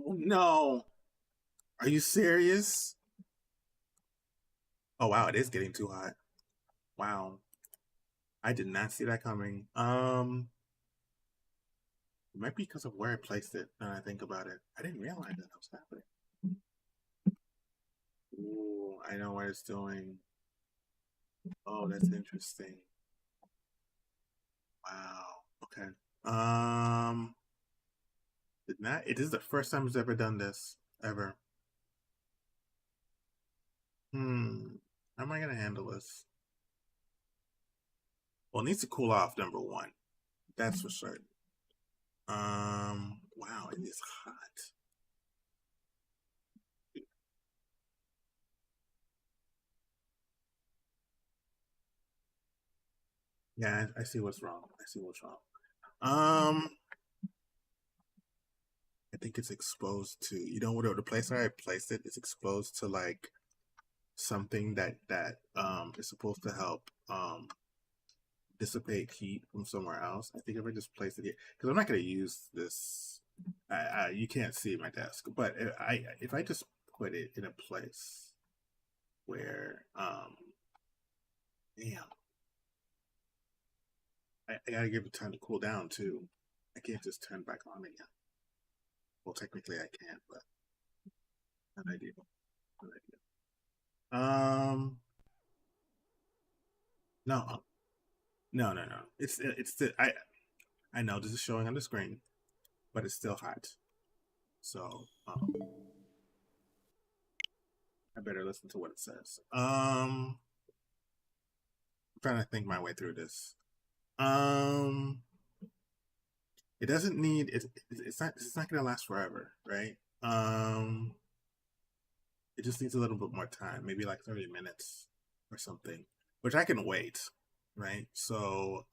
Oh no! Are you serious? Oh wow, it is getting too hot. Wow. I did not see that coming. It might be because of where I placed it now I think about it. I didn't realize that was happening. Ooh, I know what it's doing. Oh, that's interesting. Wow. Okay. Did not. It is the first time it's ever done this ever. How am I gonna handle this? Well, it needs to cool off. Number one, that's for certain. Wow, it is hot. Yeah, I see what's wrong. I see what's wrong. I think it's exposed to, you know, whatever the place where I placed it is exposed to like something that is supposed to help dissipate heat from somewhere else. I think if I just place it here, because I'm not going to use this. You can't see my desk, but if I just put it in a place where damn, I gotta give it time to cool down too. I can't just turn back on again. Well, technically I can, but not ideal. Not ideal. No, no. It's the I know this is showing on the screen, but it's still hot. So I better listen to what it says. I'm trying to think my way through this. It doesn't need it's not gonna last forever, right? It just needs a little bit more time, maybe like 30 minutes or something, which I can wait, right? So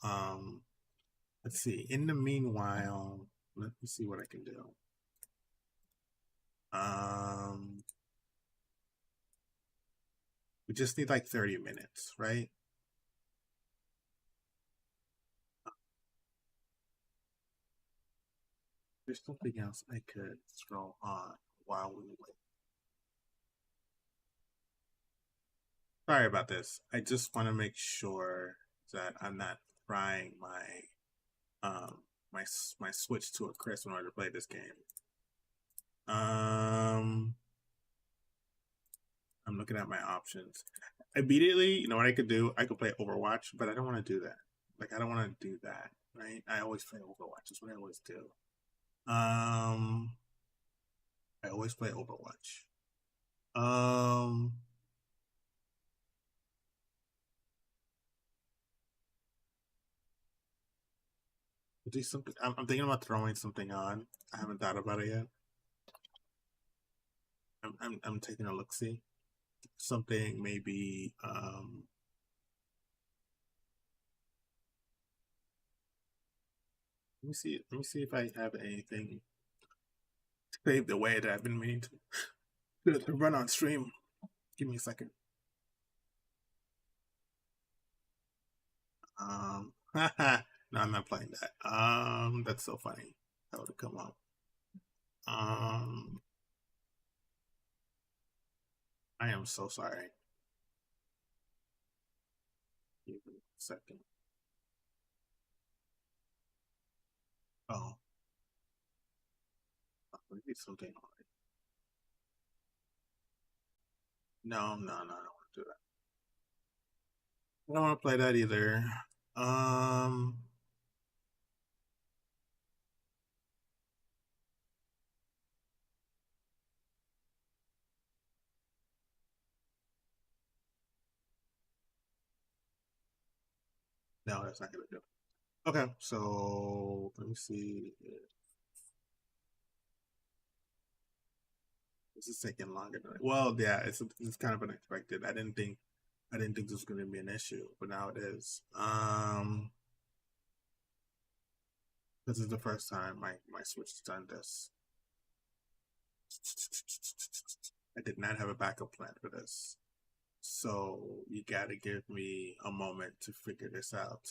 let's see. In the meanwhile, let me see what I can do. We just need like 30 minutes, right? There's something else I could throw on while we wait. Sorry about this. I just want to make sure that I'm not frying my switch to a crisp in order to play this game. I'm looking at my options. Immediately, you know what I could do? I could play Overwatch, but I don't want to do that. Like I don't want to do that, right? I always play Overwatch. That's what I always do. I always play Overwatch. Do something. I'm thinking about throwing something on. I haven't thought about it yet. I'm taking a look. See something maybe. Let me see. Let me see if I have anything saved the way that I've been meaning to run on stream. Give me a second. No, I'm not playing that. That's so funny. How would it come up? I am so sorry. Give me a second. Oh, maybe something on it. No, I don't want to do that. I don't want to play that either. No, that's not gonna do it. Okay, so let me see. This is taking longer than well, yeah, it's kind of unexpected. I didn't think this was gonna be an issue, but now it is. This is the first time my Switch has done this. I did not have a backup plan for this. So you gotta give me a moment to figure this out.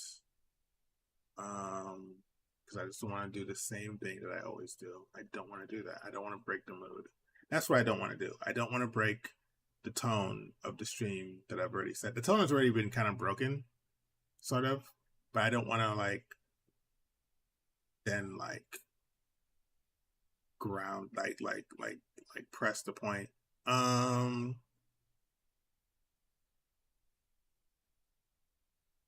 Because I just don't want to do the same thing that I always do. I don't want to do that. I don't want to break the mood. That's what I don't want to do. I don't want to break the tone of the stream that I've already set. The tone has already been kind of broken, sort of, but I don't want to then ground press the point.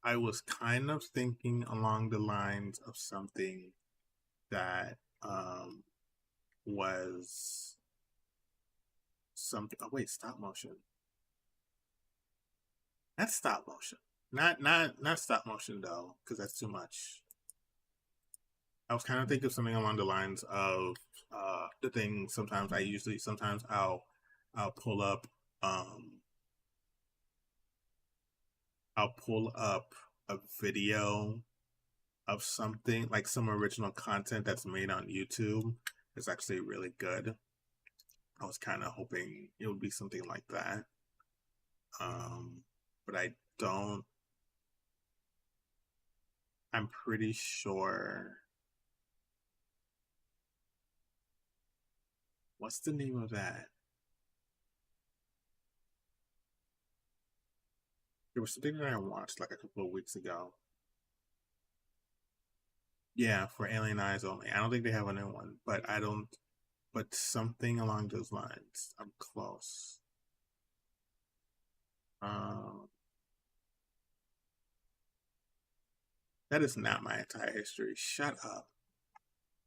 I was kind of thinking along the lines of something that was something. Oh wait, stop motion. That's stop motion. Not stop motion though, because that's too much. I was kind of thinking of something along the lines of the thing. Sometimes I'll pull up a video of something like some original content that's made on YouTube. It's actually really good. I was kind of hoping it would be something like that. But I don't. I'm pretty sure. What's the name of that? There was something that I watched like a couple of weeks ago. Yeah, for Alien Eyes only. I don't think they have a new one, but I don't. But something along those lines. I'm close. That is not my entire history. Shut up.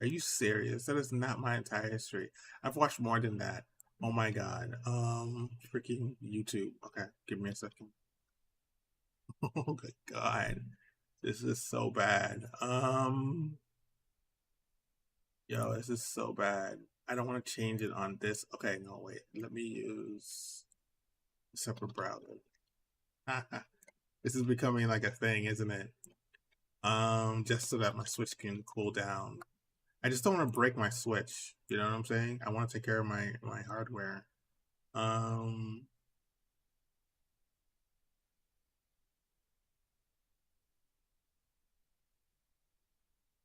Are you serious? That is not my entire history. I've watched more than that. Oh my god. Freaking YouTube. Okay, give me a second. Oh my god. This is so bad. Yo, this is so bad. I don't want to change it on this. Okay, no, wait. Let me use a separate browser. This is becoming like a thing, isn't it? Just so that my Switch can cool down. I just don't want to break my Switch. You know what I'm saying? I want to take care of my hardware. I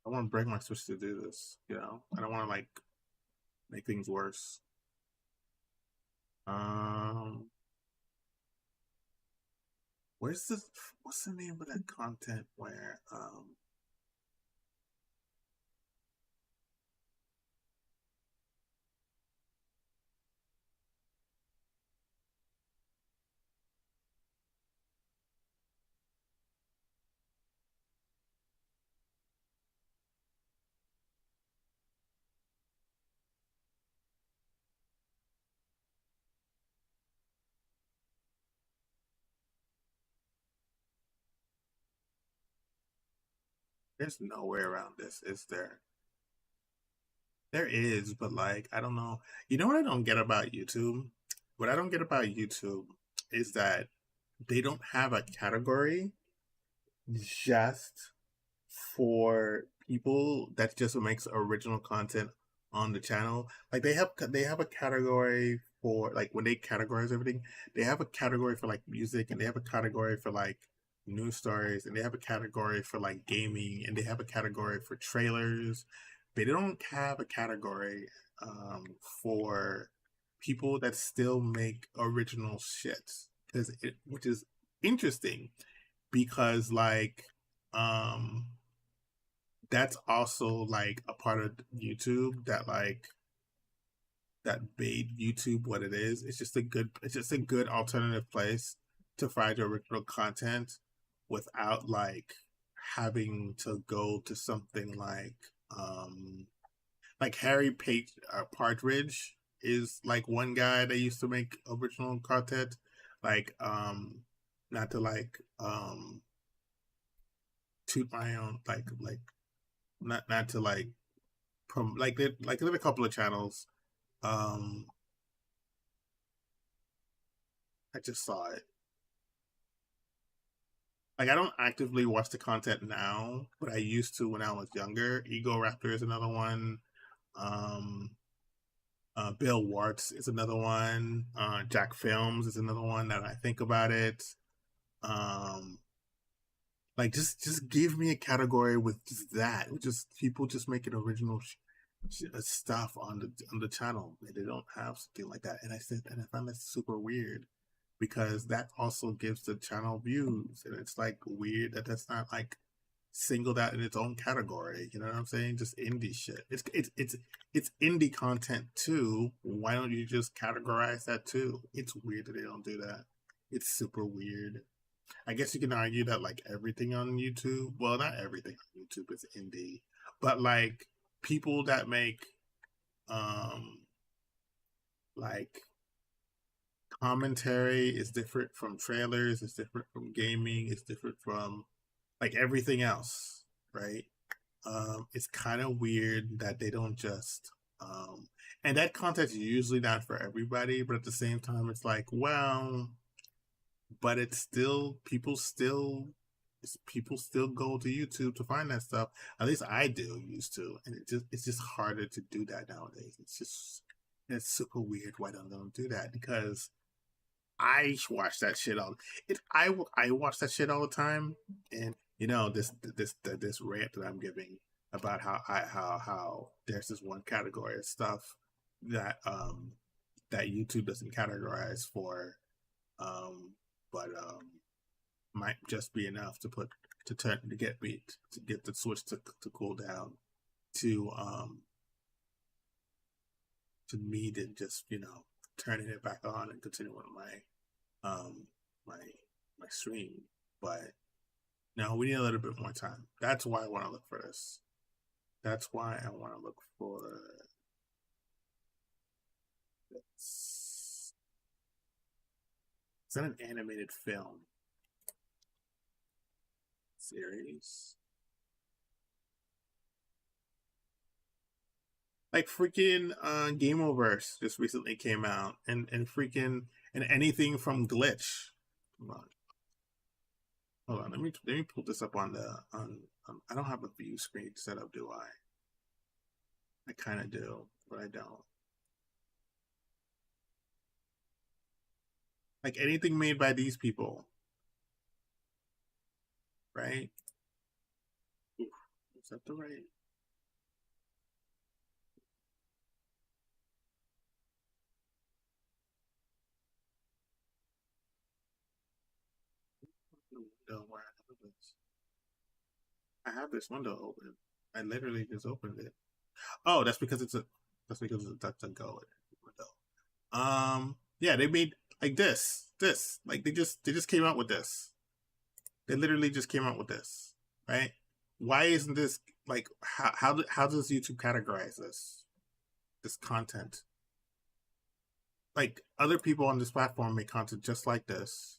want to break my Switch to do this. You know, I don't want to make things worse. Where's this? What's the name of that content where There's no way around this, is there? There is, but like, I don't know. You know what I don't get about YouTube? What I don't get about YouTube is that they don't have a category just for people that just makes original content on the channel. Like they have a category for like when they categorize everything, they have a category for like music, and they have a category for like news stories, and they have a category for like gaming, and they have a category for trailers. They don't have a category for people that still make original shit, which is interesting because like um that's also like a part of YouTube that like that made YouTube what it is. It's just a good alternative place to find your original content without like having to go to something like Partridge is like one guy that used to make original content. Like not to like toot my own like not to like there's a couple of channels. um I just saw it. Like I don't actively watch the content now, but I used to when I was younger. Ego Raptor is another one. um Bill Warts is another one. Jack Films is another one that I think about it. um like just give me a category with just that, with just people just making original stuff on the channel. They don't have something like that, and I find that super weird because that also gives the channel views, and it's like weird that that's not like singled out in its own category. You know what I'm saying? Just indie shit. It's indie content too. Why don't you just categorize that too? It's weird that they don't do that. It's super weird. I guess you can argue that like everything on YouTube, well, not everything on YouTube is indie, but like people that make um like commentary is different from trailers, it's different from gaming, it's different from like everything else, right? It's kind of weird that they don't just and that content is usually not for everybody, but at the same time it's like, well, but it's still people still go to YouTube to find that stuff. At least I do used to, and it's just harder to do that nowadays. It's super weird why don't they do that, because I watch that shit all. I watch that shit all the time, and you know this rant that I'm giving about how there's this one category of stuff that that YouTube doesn't categorize for, um, but might just be enough to get me to get the switch to cool down to me to just turning it back on and continuing my my stream. But no, we need a little bit more time. That's why I want to look for this. That's why I want to look for this. Is that an animated film series? Like freaking Gameoverse just recently came out, and freaking and anything from Glitch. Hold on, let me pull this up on the I don't have a view screen set up, do I? I kind of do, but I don't. Like anything made by these people, right? Oof, is that the right? Window where I have this. I have this window open. I literally just opened it. Oh, that's because it's a DuckDuckGo window. Yeah, they made like this. Like they just came out with this. They literally just came out with this, right? Why isn't this like how does YouTube categorize this content? Like other people on this platform make content just like this.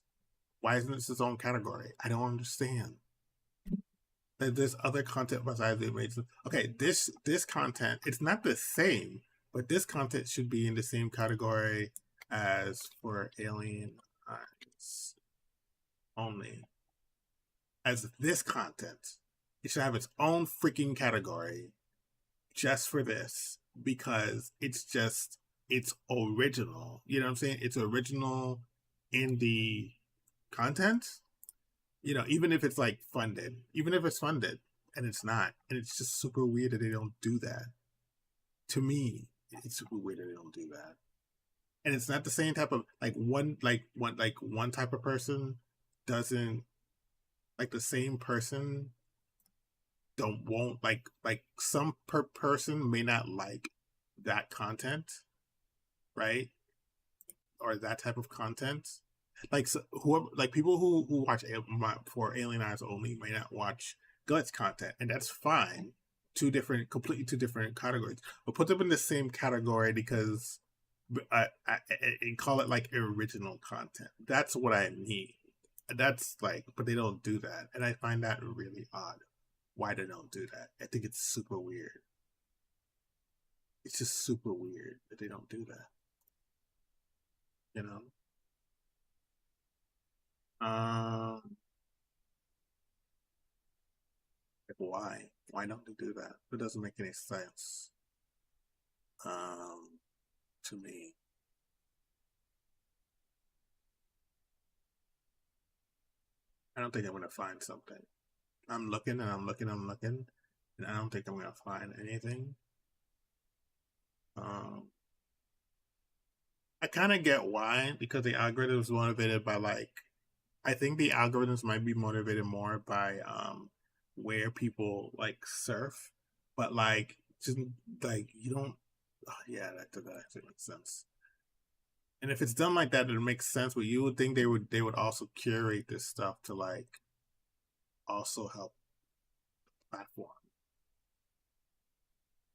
Why isn't this its own category? I don't understand. There's other content besides the images. Okay, this content, it's not the same, but this content should be in the same category as for alien eyes only. As this content, it should have its own freaking category just for this, because it's original. You know what I'm saying? It's original indie content. You know, even if it's like funded, even if it's funded, and it's not, and it's just super weird that they don't do that. To me, it's super weird that they don't do that. And it's not the same type of one type of person doesn't like the same person won't like some person may not like that content, right? Or that type of content. Like so, whoever, like people who watch for Alien Eyes only may not watch Guts content, and that's fine. Completely two different categories, but put them in the same category because and call it like original content. That's what I mean. That's like, but they don't do that, and I find that really odd. Why they don't do that? I think it's super weird. It's just super weird that they don't do that. You know. Why? Why don't they do that? It doesn't make any sense. To me. I don't think I'm gonna find something. I'm looking and I'm looking, and I don't think I'm gonna find anything. I kind of get why, because the algorithm is motivated by I think the algorithms might be motivated more by where people like surf, but like just like you don't. Oh, yeah, that actually makes sense. And if it's done like that, it makes sense. But you would think they would also curate this stuff to like also help the platform.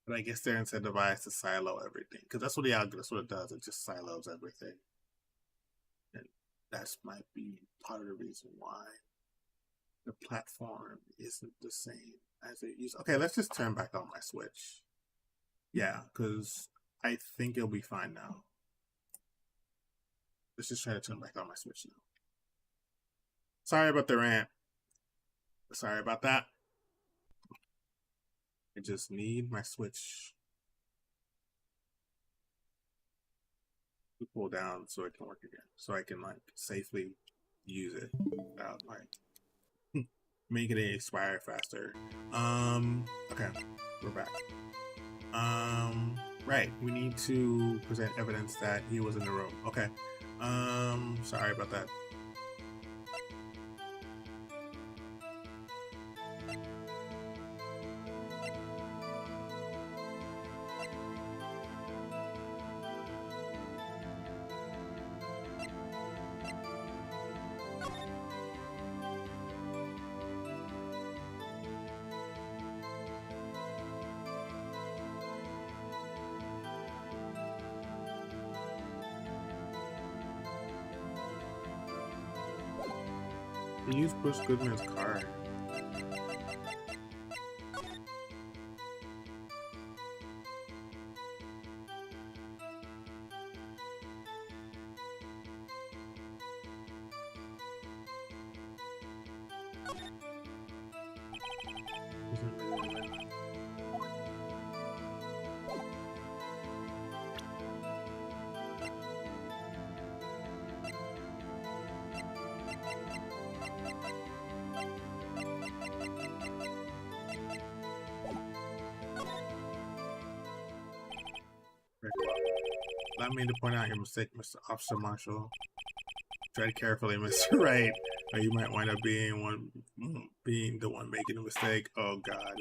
But I guess they're incentivized to silo everything because that's what it does. It just silos everything, and that might be part of the reason why the platform isn't the same as it used. Okay, let's just turn back on my Switch. Yeah, because I think it'll be fine now. Let's just try to turn back on my Switch now. Sorry about the rant. Sorry about that. I just need my Switch to pull down so it can work again. So I can like safely use it without like making it expire faster. Okay, we're back. Right, we need to present evidence that he was in the room. Okay. Sorry about that. Use Bruce Goodman's card. Allow me to point out your mistake, Mr. Officer Marshall. Tread carefully, Mr. Wright, or you might wind up being the one making the mistake. Oh God.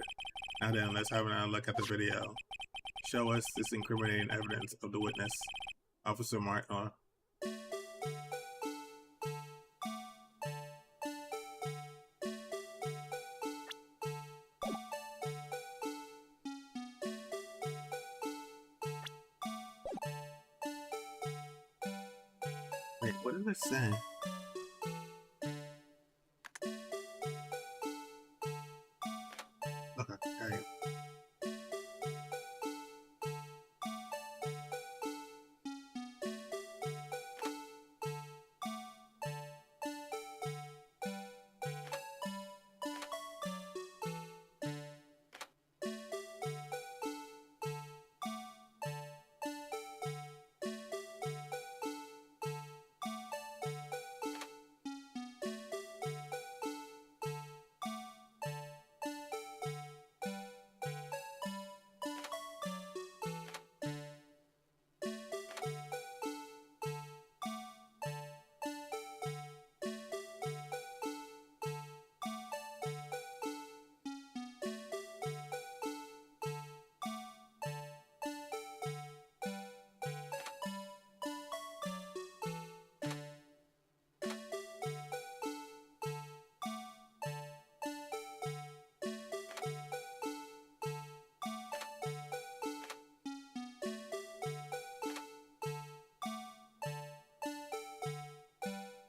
Now then, let's have another look at the video. Show us this incriminating evidence of the witness, Officer Marshall. Wait, what did it say?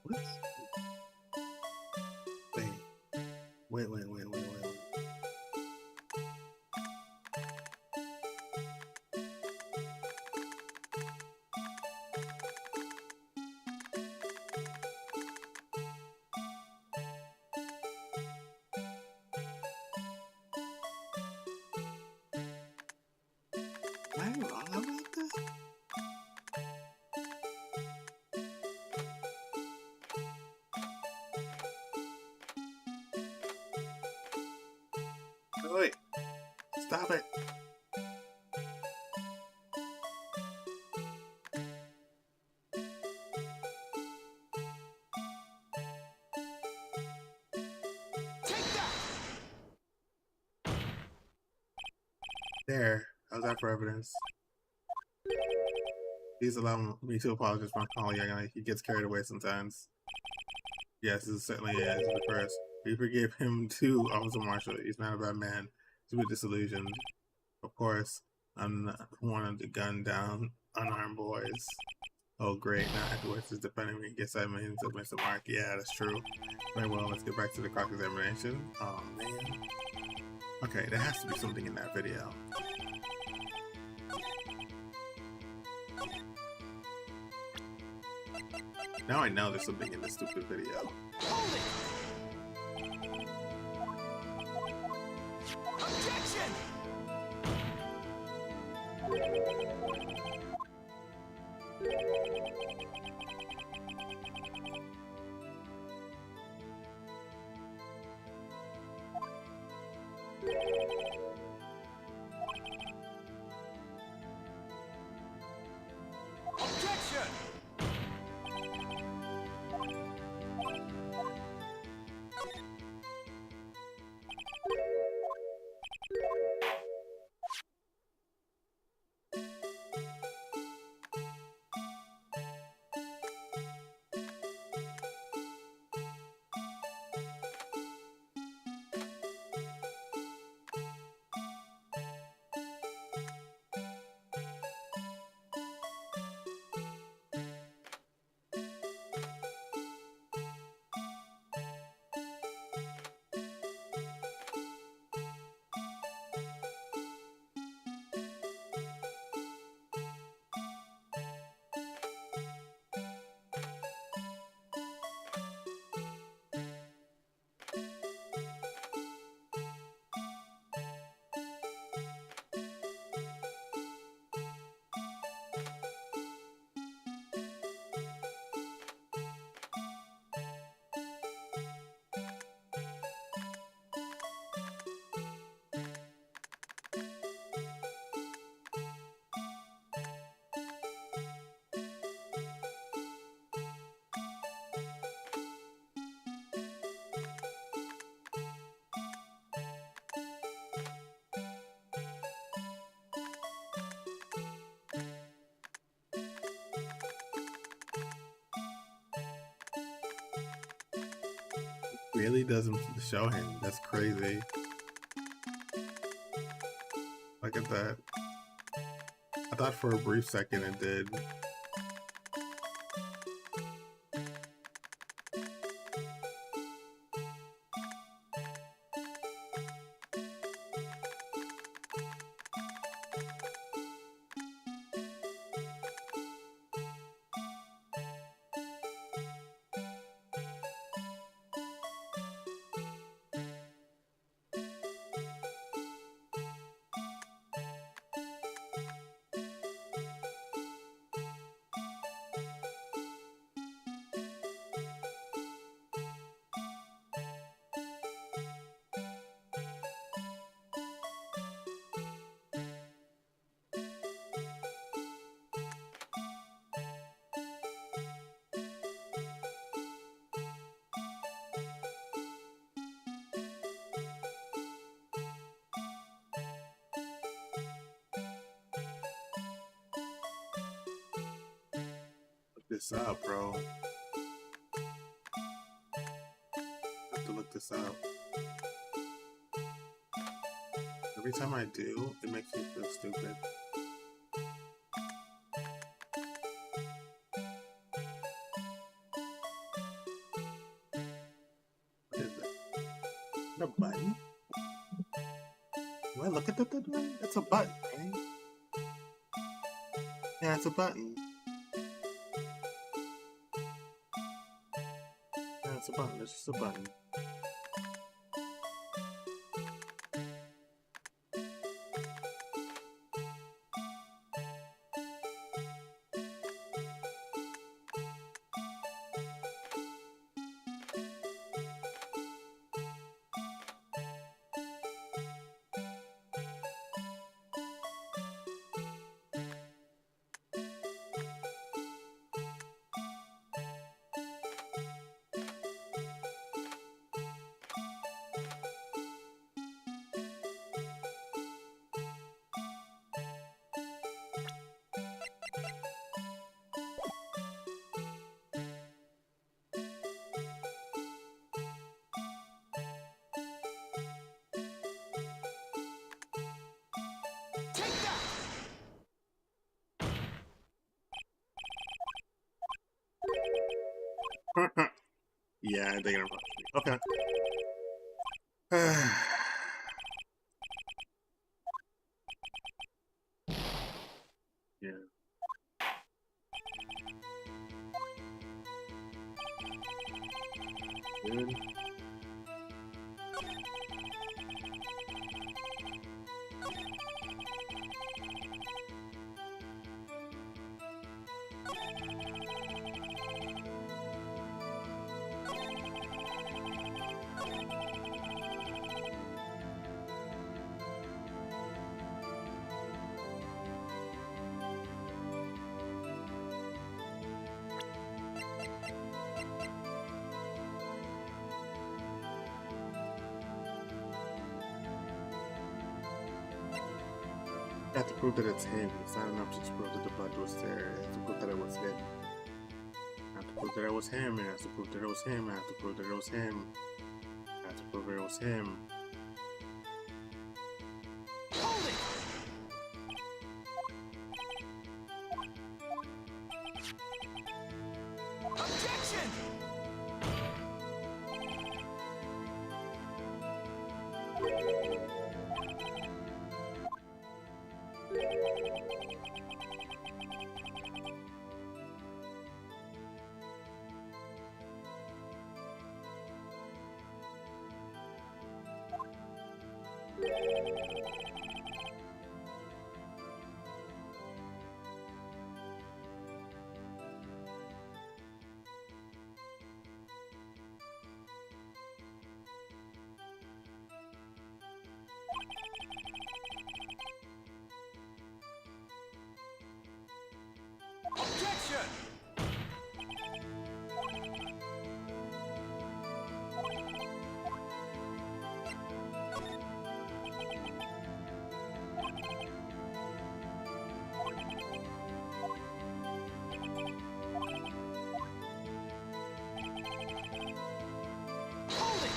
What? Wait. Am I wrong about this? Oh, wait. Stop it. Take that! There. How's that for evidence? Please allow me to apologize for my colleague. He gets carried away sometimes. Yes, this certainly is the first. We forgave him too, Officer Marshall. He's not a bad man. He's a bit disillusioned. Of course, I'm not wanting to gun down unarmed boys. Oh great, now Edwards is defending me. Guess I mean to miss the mark. Yeah, that's true. Very well, let's get back to the cross-examination. Oh man. Okay, there has to be something in that video. Now I know there's something in this stupid video. Hold it! Objection! Objection! Really doesn't show him. That's crazy. Look at that. I thought for a brief second it did. This up, bro. I have to look this up. Every time I do, it makes me feel stupid. The button? Do I look at the button? It's a button, right? Yeah, it's a button. Yeah, it's a button. It's just a button. Take that! Yeah, they're gonna rush me. Okay. Yeah. Good. I have to prove that it's him. It's not enough to just prove that the blood was there. I have to prove that it was him. I have to prove that it was him. I have to prove that it was him. I have to prove that it was him. I have to prove that it was him. Hold it! Objection! Objection! Hold it!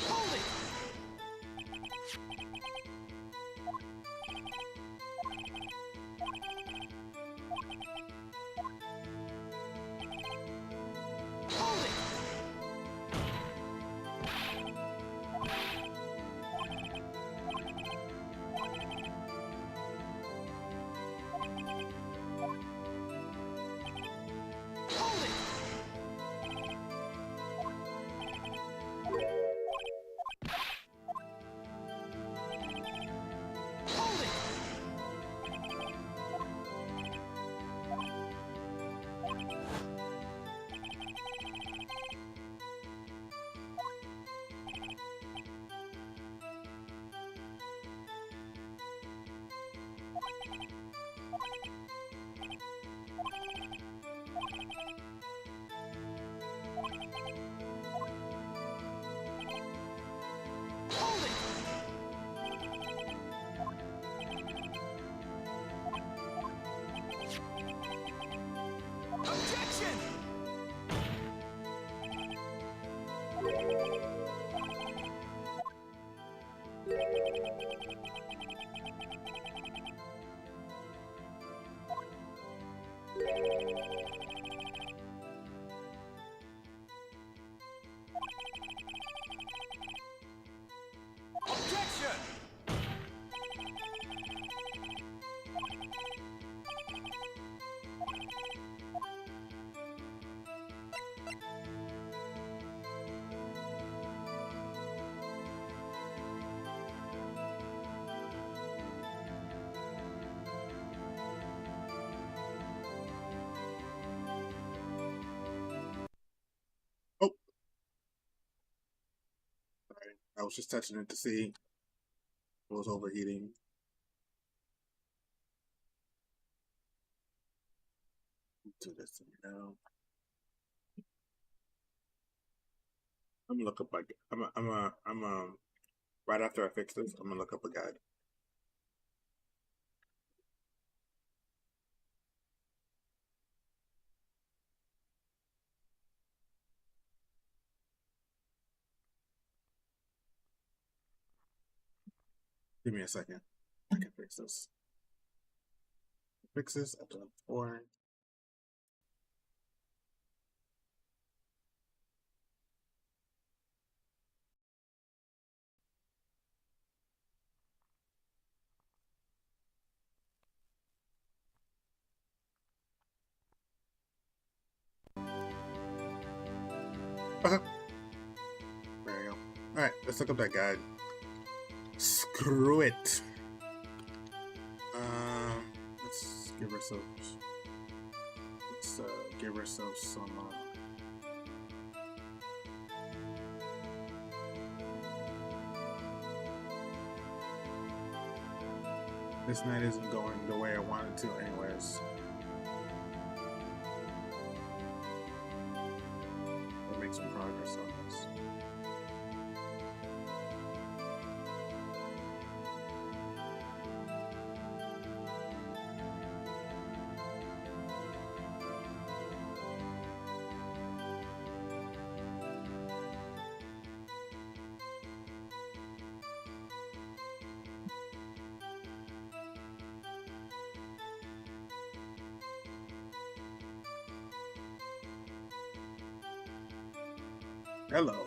Hold it! Hold it! Objection! Oh, sorry. I was just touching it to see if it was overheating. Do this now. I'm gonna look up like right after I fix this, I'm gonna look up a guide. Give me a second. I can fix this. Fix this. I've done it before. Okay. There you go. Alright, let's look up that guide. Screw it. Let's give ourselves. Let's give ourselves some. This night isn't going the way I wanted to, anyways. We'll make some progress on this. Hello.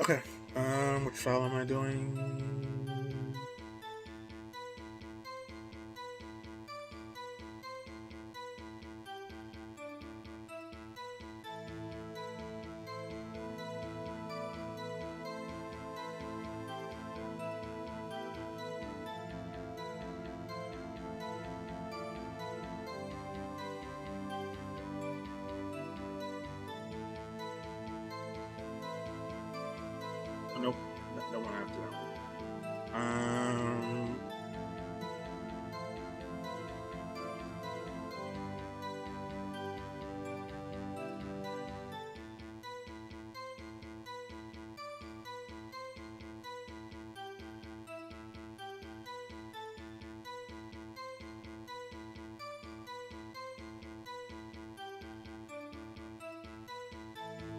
Okay. Which file am I doing? Nope, that one after that one.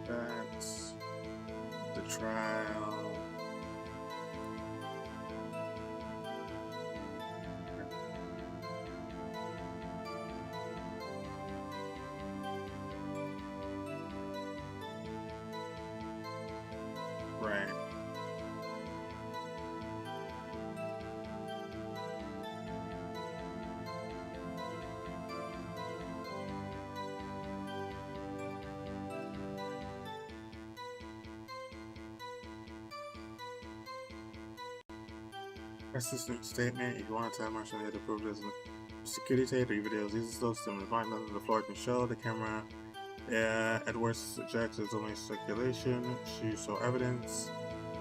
That's the trial. Right. Consistent statement. If you want to tell Marshall to prove this security tape or videos, these are still similar. Find nothing the floor can show the camera Yeah, Edwards ejects is only speculation. She show evidence.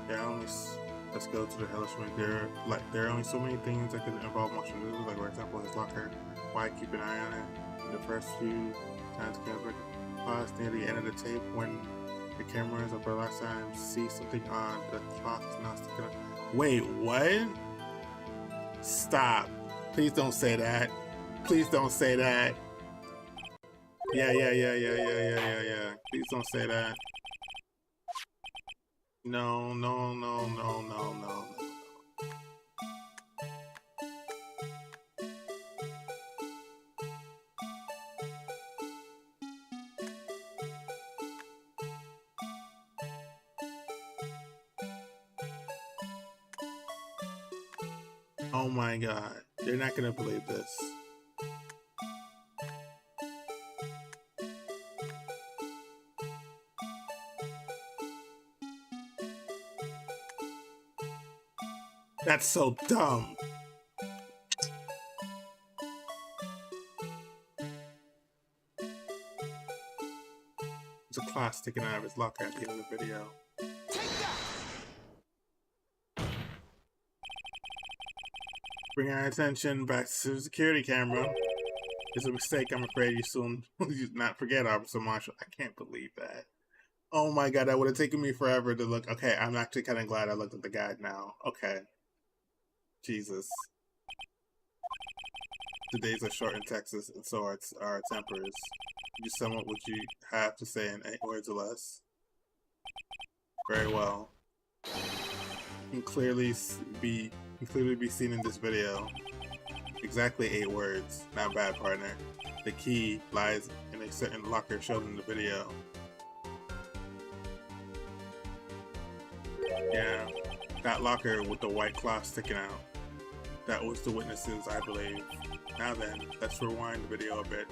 Yeah, let's go to the establishment. There are only so many things that could involve motion moves, like for example his locker. Why keep an eye on it? The first few times camera pause near the end of the tape when the cameras of the last time see something on the clock is not sticking up. Wait, what? Stop. Please don't say that. Please don't say that. Yeah. Please don't say that. No. Oh my god. You're not gonna believe this. That's so dumb. There's a clock sticking out of his locker at the end of the video. Bring our attention back to the security camera. It's a mistake. I'm afraid you soon not forget, Officer Marshall. I can't believe that. Oh my god, that would have taken me forever to look. Okay, I'm actually kind of glad I looked at the guide now. Okay. Jesus. The days are short in Texas, and so are our tempers. You sum up what you have to say in 8 words or less. Very well. Can clearly be seen in this video. Exactly 8 words. Not bad, partner. The key lies in a certain locker shown in the video. Yeah, that locker with the white cloth sticking out. That was the witnesses, I believe. Now then, let's rewind the video a bit.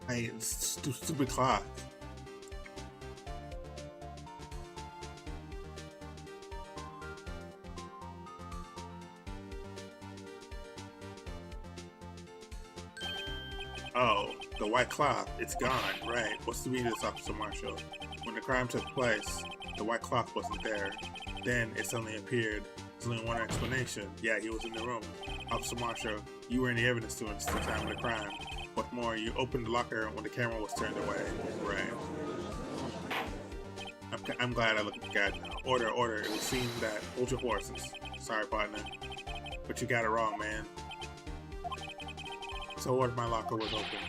Hey, stupid cloth. Oh, the white cloth, it's gone, right. What's the meaning of this, Officer Marshall? When the crime took place, the white cloth wasn't there. Then it suddenly appeared. There's only one explanation. Yeah, he was in the room. Officer Marshall, you were in the evidence to at the time of the crime. What more, you opened the locker when the camera was turned away. Right. I'm glad I looked at the guide now. Order. It would seem that... Hold your horses. Sorry, partner. But you got it wrong, man. So what if my locker was open?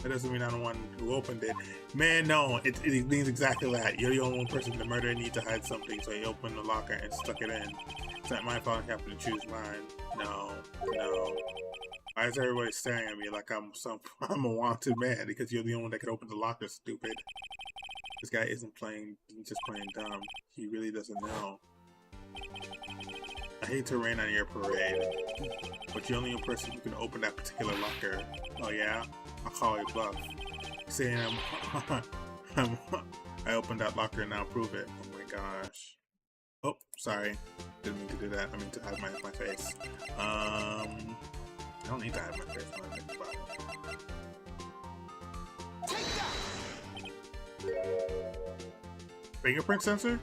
That doesn't mean I'm the one who opened it. Man, no, it means exactly that. You're the only one person the murderer needs to hide something, so he opened the locker and stuck it in. It's not my fault I happened to choose mine. No. Why is everybody staring at me like I'm a wanted man? Because you're the only one that can open the locker, stupid. This guy isn't just playing dumb. He really doesn't know. I hate to rain on your parade, but you're the only person who can open that particular locker. Oh yeah? I'll call you bluff. Saying I opened that locker and now prove it. Oh my gosh. Oh, sorry. Didn't mean to do that. I mean to hide my face. I don't need to hide my face when I think about it. Fingerprint sensor?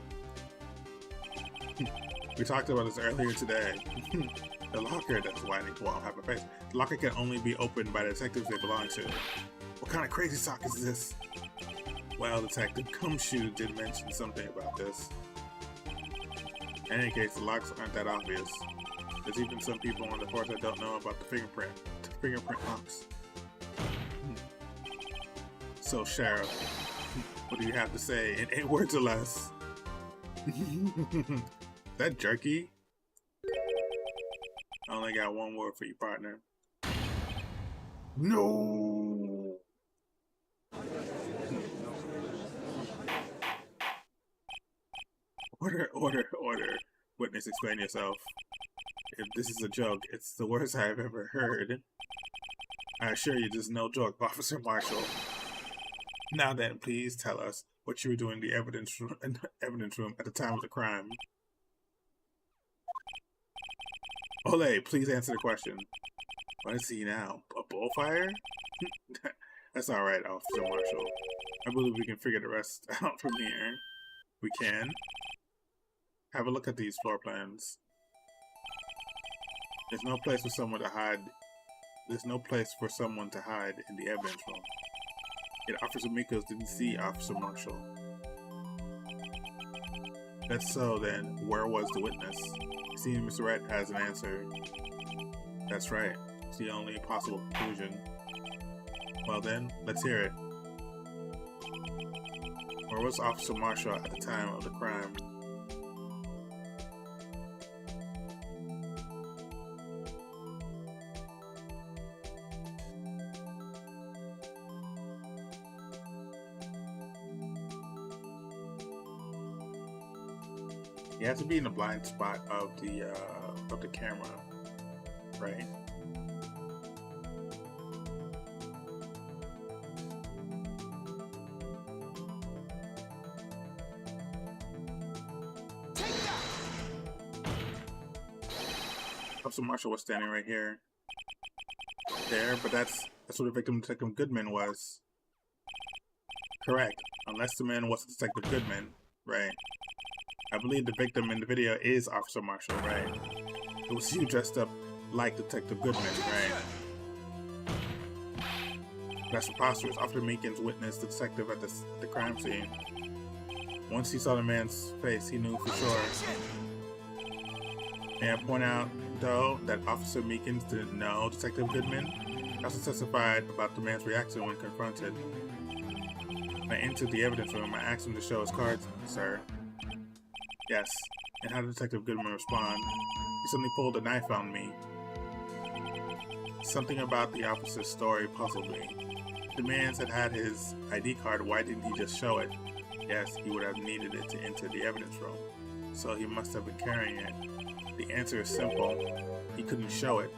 We talked about this earlier today. The locker, that's why I need to have a face. The locker can only be opened by the detectives they belong to. What kind of crazy sock is this? Well, Detective Cumshoe did mention something about this. In any case, the locks aren't that obvious. There's even some people on the force that don't know about the fingerprint locks. So, Sheriff, what do you have to say in 8 words or less? Is that jerky? I only got one word for you, partner. No! Order. Witness, explain yourself. If this is a joke, it's the worst I have ever heard. I assure you, this is no joke, Officer Marshall. Now then, please tell us what you were doing in the evidence room at the time of the crime. Ole, please answer the question. What is he now? A bullfire? That's alright, Officer Marshall. I believe we can figure the rest out from here. We can. Have a look at these floor plans. There's no place for someone to hide. There's no place for someone to hide in the evidence room. Yet Officer Mikos didn't see Officer Marshall. That's so, then, where was the witness? It seems Mr. Wright has an answer. That's right. It's the only possible conclusion. Well then, let's hear it. Where was Officer Marshall at the time of the crime? You have to be in the blind spot of the camera, right? Officer Marshall was standing right here, there, but that's what the victim, Detective Goodman, was. Correct, unless the man was Detective Goodman, right? I believe the victim in the video is Officer Marshall, right? It was you dressed up like Detective Goodman, right? That's preposterous. Officer Meekins witnessed the detective at the crime scene. Once he saw the man's face, he knew for sure. May I point out, though, that Officer Meekins didn't know Detective Goodman? He also testified about the man's reaction when confronted. When I entered the evidence room, I asked him to show his cards, sir. Yes. And how did Detective Goodman respond? He suddenly pulled a knife on me. Something about the officer's story puzzled me. If the man had his ID card, why didn't he just show it? Yes, he would have needed it to enter the evidence room. So he must have been carrying it. The answer is simple. He couldn't show it.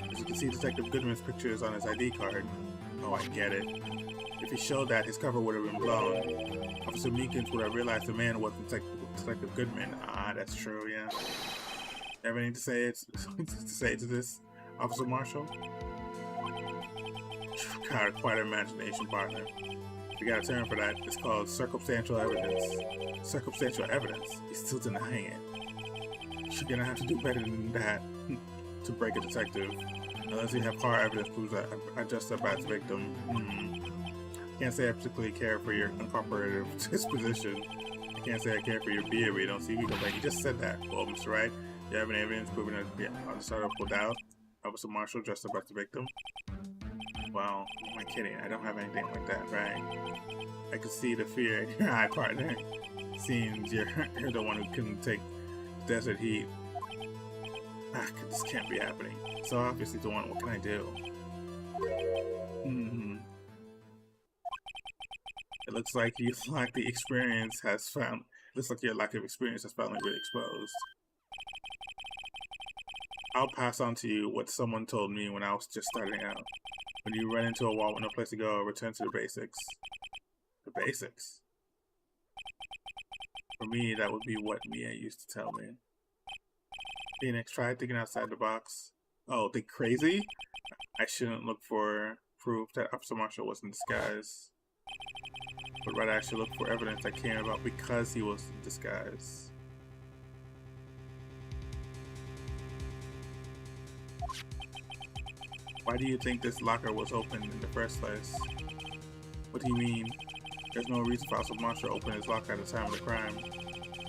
As you can see, Detective Goodman's picture is on his ID card. Oh, I get it. If he showed that, his cover would have been blown. Officer Meekins would have realized the man wasn't Detective Goodman. Ah, that's true, yeah. Ever need to say to this, Officer Marshall? God, quite an imagination, partner. We got a term for that. It's called circumstantial evidence. Circumstantial evidence? He's still denying it. You're gonna have to do better than that to break a detective. Unless you have hard evidence proves that I just a bad victim. Can't say I particularly care for your uncooperative disposition. I can't say I care for your beard, but you don't see me complain. You just said that. Well, Mr. Wright, do you have any evidence proving that the undecidable doubt? Officer Marshall dressed up as the victim? Well, am I kidding? I don't have anything like that, right? I can see the fear in your eye, partner. Seems you're the one who couldn't take desert heat. This can't be happening. So obviously the one, what can I do? It looks like you lack the experience has found. Looks like your lack of experience has finally been exposed. I'll pass on to you what someone told me when I was just starting out. When you run into a wall with no place to go, return to the basics. The basics? For me, that would be what Mia used to tell me. Phoenix, try thinking outside the box. Oh, think crazy? I shouldn't look for proof that Officer Marshall was in disguise. But rather I should look for evidence that came about because he was in disguise. Why do you think this locker was open in the first place? What do you mean? There's no reason for Officer Marshall to open his locker at the time of the crime.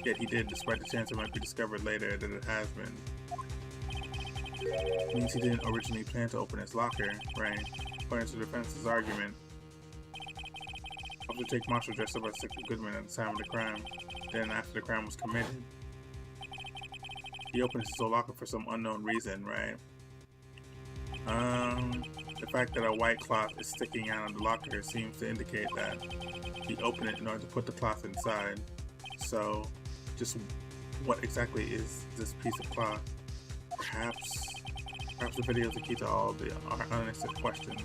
Yet he did, despite the chance it might be discovered later that it has been. It means he didn't originally plan to open his locker, right? According to the defense's argument. Officer Jake Marshall dressed up as Detective Goodman at the time of the crime. Then after the crime was committed, he opened his locker for some unknown reason, right? The fact that a white cloth is sticking out of the locker seems to indicate that he opened it in order to put the cloth inside. So, just what exactly is this piece of cloth? Perhaps the video is the key to all the unanswered questions.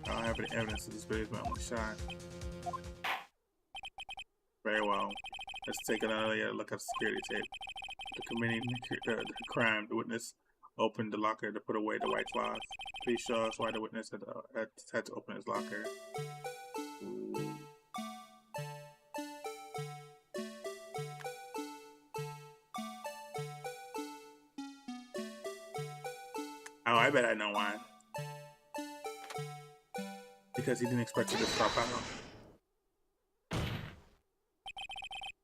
I don't have any evidence that this video is my only shot. Very well. Let's take another look at the security tape. The committing the crime, the witness opened the locker to put away the white cloth. Please show us why the witness had to open his locker. Ooh. Oh, I bet I know why. Because he didn't expect to just drop out.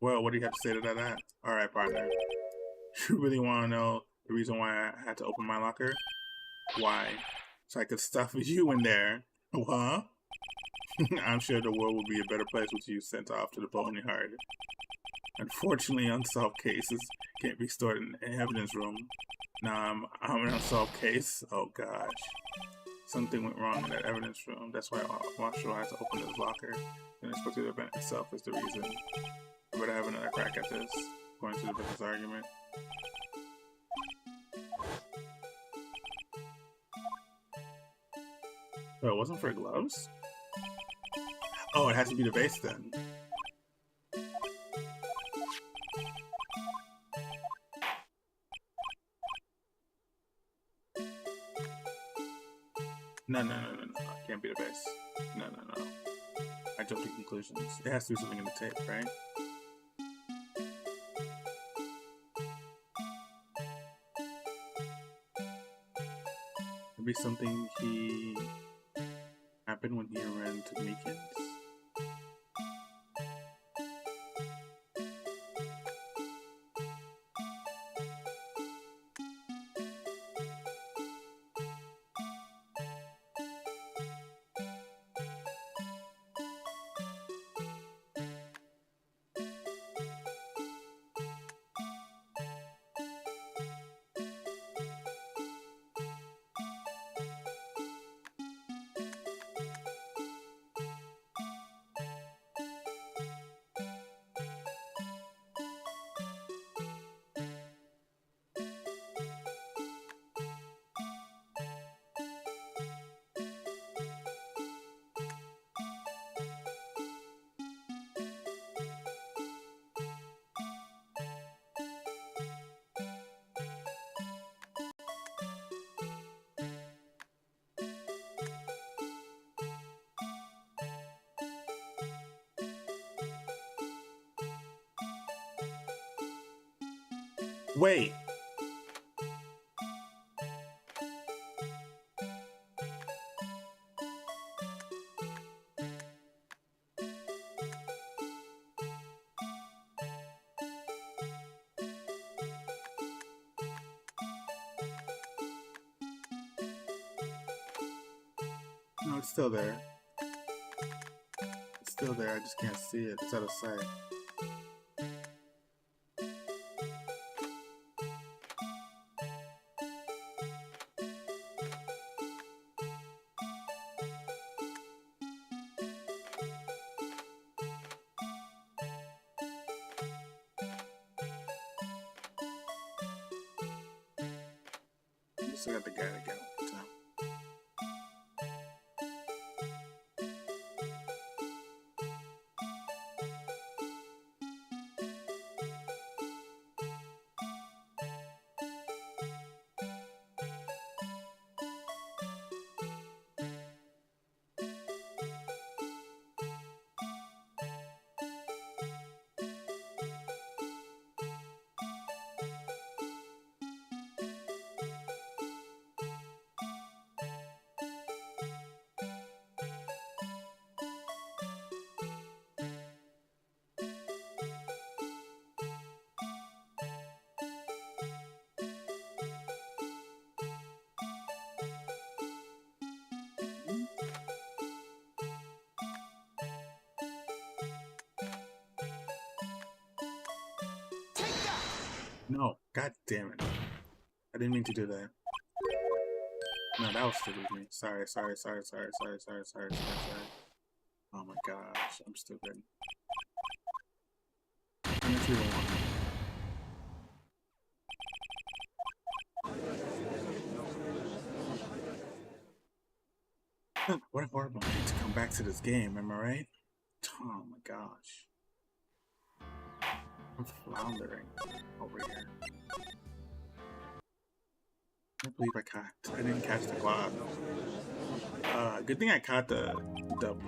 Well, what do you have to say to that? Alright, partner. You really want to know the reason why I had to open my locker? Why? So I could stuff you in there. Huh? I'm sure the world would be a better place with you sent off to the boneyard. Unfortunately, unsolved cases can't be stored in an evidence room. Now I'm an unsolved case. Oh gosh. Something went wrong in that evidence room. That's why Marshall had to open his locker. The unexpected event itself is the reason. I better have another crack at this, according to the business argument. Oh, it wasn't for gloves? Oh, it has to be the base then. No. It can't be the base. No. I jumped to conclusions. It has to be something in the tape, right? Maybe something he happened when he ran to Meekins? Wait. No, it's still there. It's still there, I just can't see it. It's out of sight. I still got the guy again. No, god damn it. I didn't mean to do that. No, that was stupid of me. Sorry. Oh my gosh, I'm stupid. I'm gonna do one. What a horrible way to come back to this game, am I right? Oh my gosh. I'm floundering over here. I believe I didn't catch the cloth. Good thing I caught the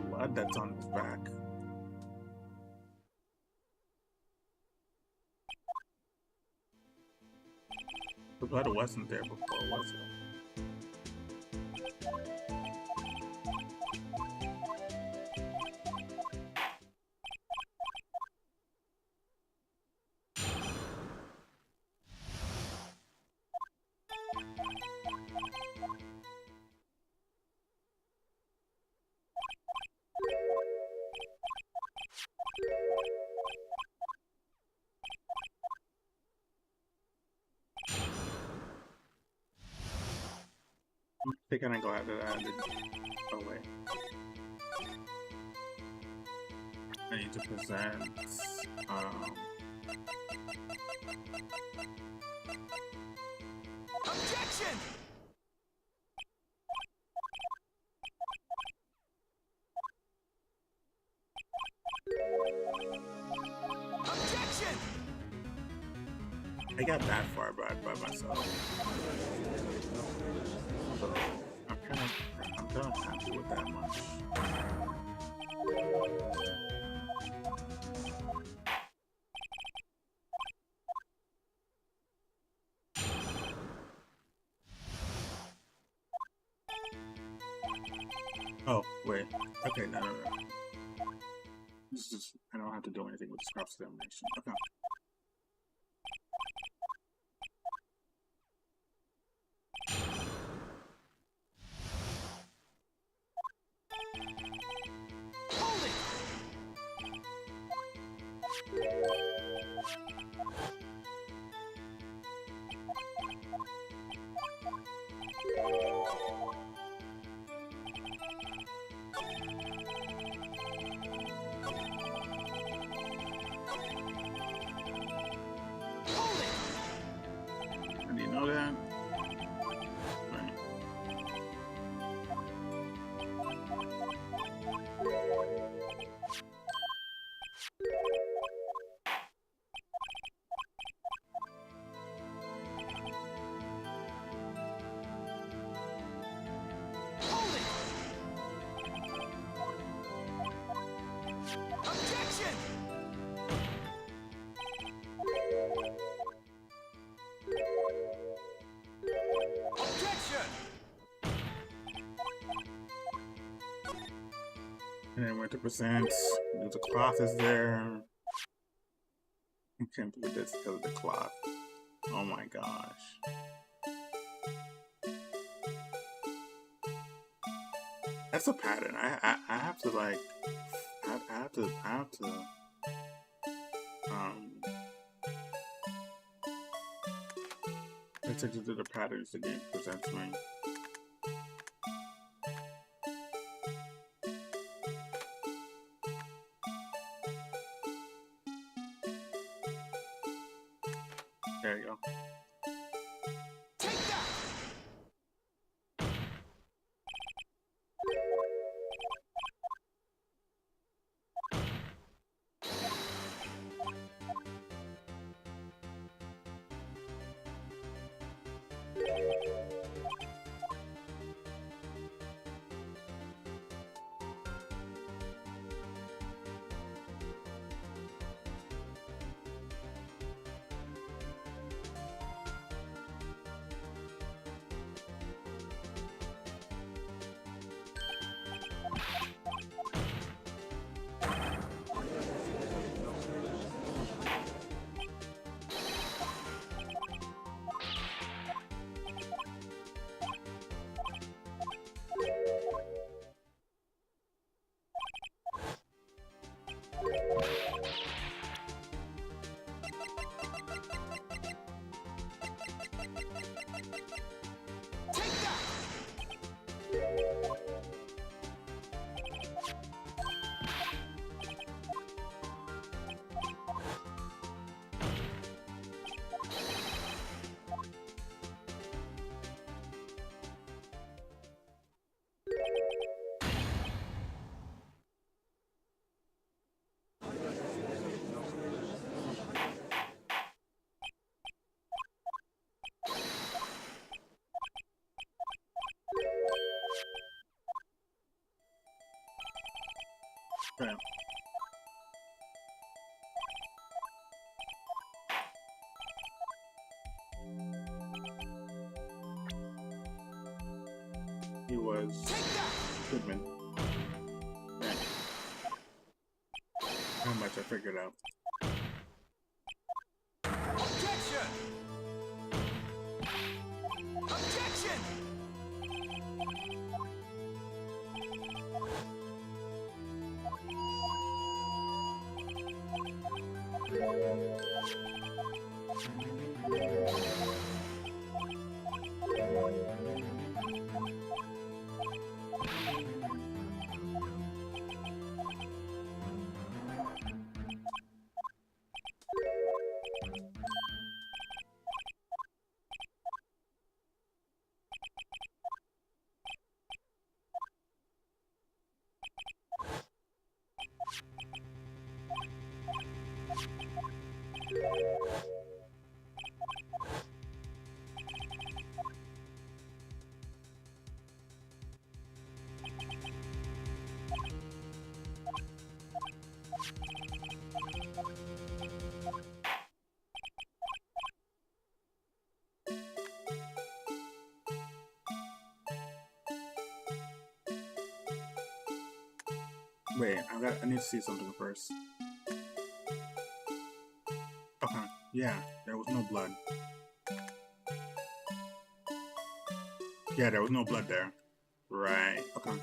blood that's on his back. The blood wasn't there before, was it? They're gonna go after that. Oh wait. I need to present Objection! Objection! I got that far by myself. So I'm kind of happy with that much. Oh, wait. Okay, no. This is, I don't have to do anything with this cross-examination. Okay. Hold it! Hold it! And you know that? Right. Hold it! Objection! Objection! And then where to present. The cloth is there. I can't believe this because of the cloth. Oh my gosh. That's a pattern. I have to like I have to pay attention to the patterns the game presents me. There you go. Take that! Okay. He was Goodman. Yeah. How much I figured out. Objection! Objection! Wait, I need to see something first. Okay, yeah, there was no blood. Yeah, there was no blood there. Right, okay.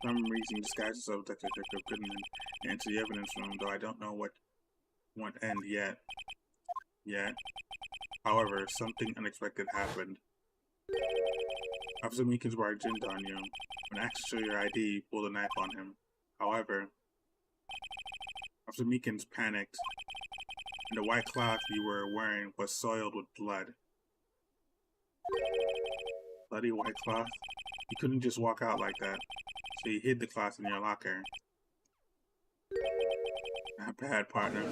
For some reason, disguised himself as Detective Goodman into the evidence room, though I don't know what won't end yet. However, something unexpected happened. Officer Meekins barged on you. When asked to show your ID, you pulled a knife on him. However, Officer Meekins panicked, and the white cloth you were wearing was soiled with blood. Bloody white cloth? You couldn't just walk out like that, so you hid the cloth in your locker. Not bad, partner.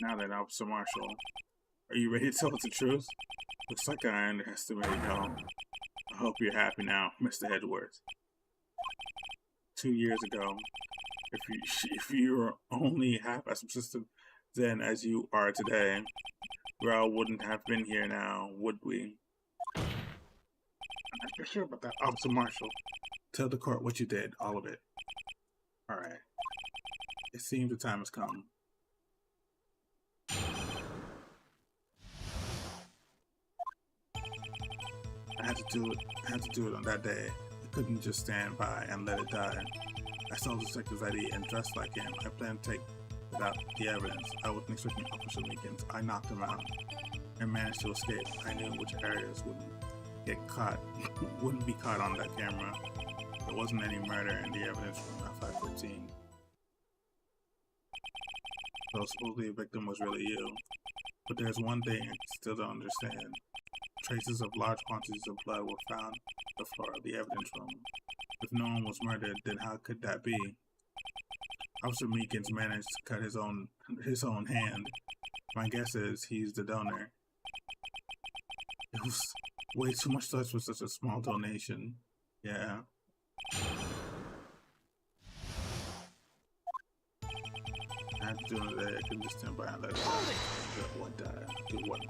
Now then, Officer Marshall, are you ready to tell us the truth? Looks like I underestimated y'all. I hope you're happy now, Mr. Edwards. 2 years ago, if you were only half as persistent then as you are today, we all wouldn't have been here now, would we? I'm not sure about that, Officer Marshall. Tell the court what you did, all of it. Alright. It seems the time has come. I had to do it on that day. I couldn't just stand by and let it die. I saw the detective's ID and dressed like him. I planned to take without the evidence. I wasn't expecting Officer Meekins. I knocked him out and managed to escape. I knew which areas wouldn't be caught on that camera. There wasn't any murder in the evidence from 515. So supposedly the victim was really you. But there's one thing I still don't understand. Traces of large quantities of blood were found on the floor of the evidence room. If no one was murdered, then how could that be? Officer Meekins managed to cut his own hand. My guess is he's the donor. It was way too much touch for such a small donation. Yeah. I had to do it today. I couldn't just stand by and let it die. What died? Do what?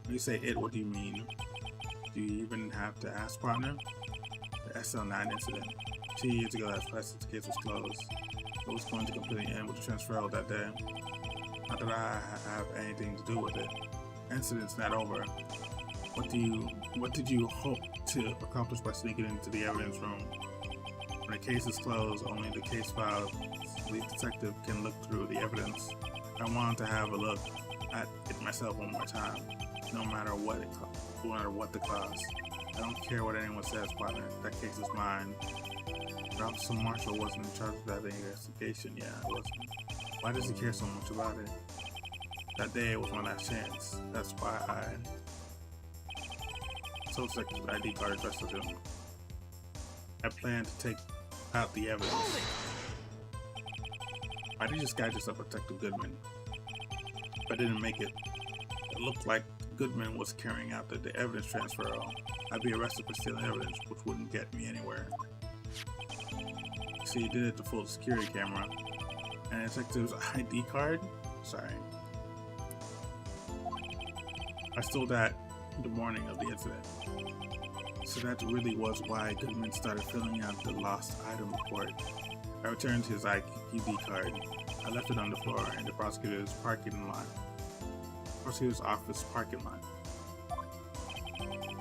When you say it, what do you mean? Do you even have to ask, partner? The SL9 incident. 2 years ago, that plastic case was closed. It was going to completely end with the transfer that day. Not that I have anything to do with it. Incident's not over. What did you hope to accomplish by sneaking into the evidence room? When the case is closed, only the case file the detective can look through the evidence. I wanted to have a look at it myself one more time, no matter what the cost. I don't care what anyone says, partner. That case is mine. But Officer Marshall wasn't in charge of that investigation. Yeah, I wasn't. Why does he care so much about it? That day was my last chance. That's why I so sick of the ID card dressed as him. I planned to take out the evidence. Why did this guy just up Detective Goodman? If I didn't make it, it looked like Goodman was carrying out the evidence transfer. I'd be arrested for stealing evidence, which wouldn't get me anywhere. So you did it to fool the security camera. And the detective's ID card? Sorry. I stole that the morning of the incident. So that really was why Goodman started filling out the lost item report. I returned his ID card. I left it on the floor in the prosecutor's office parking lot.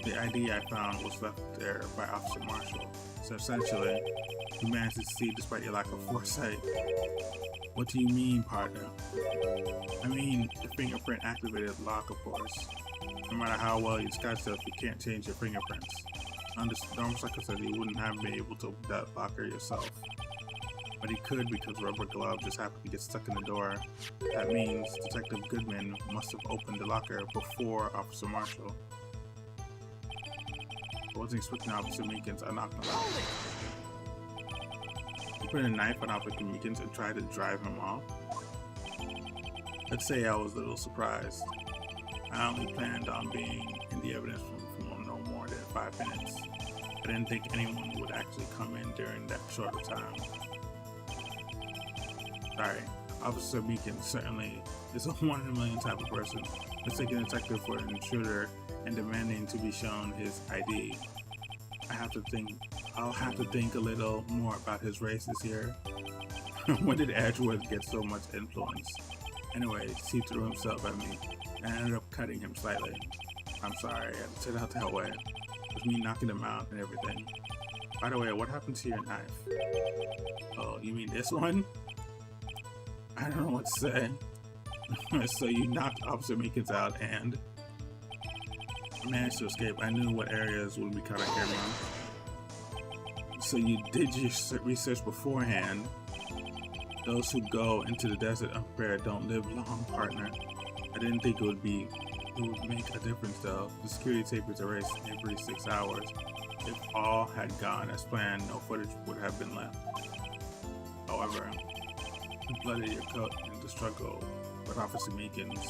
The ID I found was left there by Officer Marshall. So essentially, you managed to succeed despite your lack of foresight. What do you mean, partner? I mean, the fingerprint activated lock, of course. No matter how well you disguise yourself, you can't change your fingerprints. Almost like I said, you wouldn't have been able to open that locker yourself. But he could because rubber glove just happened to get stuck in the door. That means Detective Goodman must have opened the locker before Officer Marshall. I wasn't expecting Officer Meekins. I knocked him out. He put a knife on Officer Meekins and tried to drive him off. Let's say I was a little surprised. I only planned on being in the evidence for no more than 5 minutes. I didn't think anyone would actually come in during that short of time. Sorry, Officer Meekins certainly is a 1 in a million type of person. Mistaking a detective for an intruder and demanding to be shown his ID. I'll have to think a little more about his race this year. When did Edgeworth get so much influence? Anyways, he threw himself at me and I ended up cutting him slightly. I'm sorry, I had to turn out that way. With me knocking him out and everything. By the way, what happened to your knife? Oh, you mean this one? I don't know what to say. So you knocked Officer Meekins out and managed to escape. I knew what areas would be caught on camera. So you did your research beforehand. Those who go into the desert unprepared don't live long, partner. I didn't think it would make a difference though. The security tape is erased every 6 hours. If all had gone as planned, no footage would have been left. However, you blooded your coat in the struggle with Officer Meekins.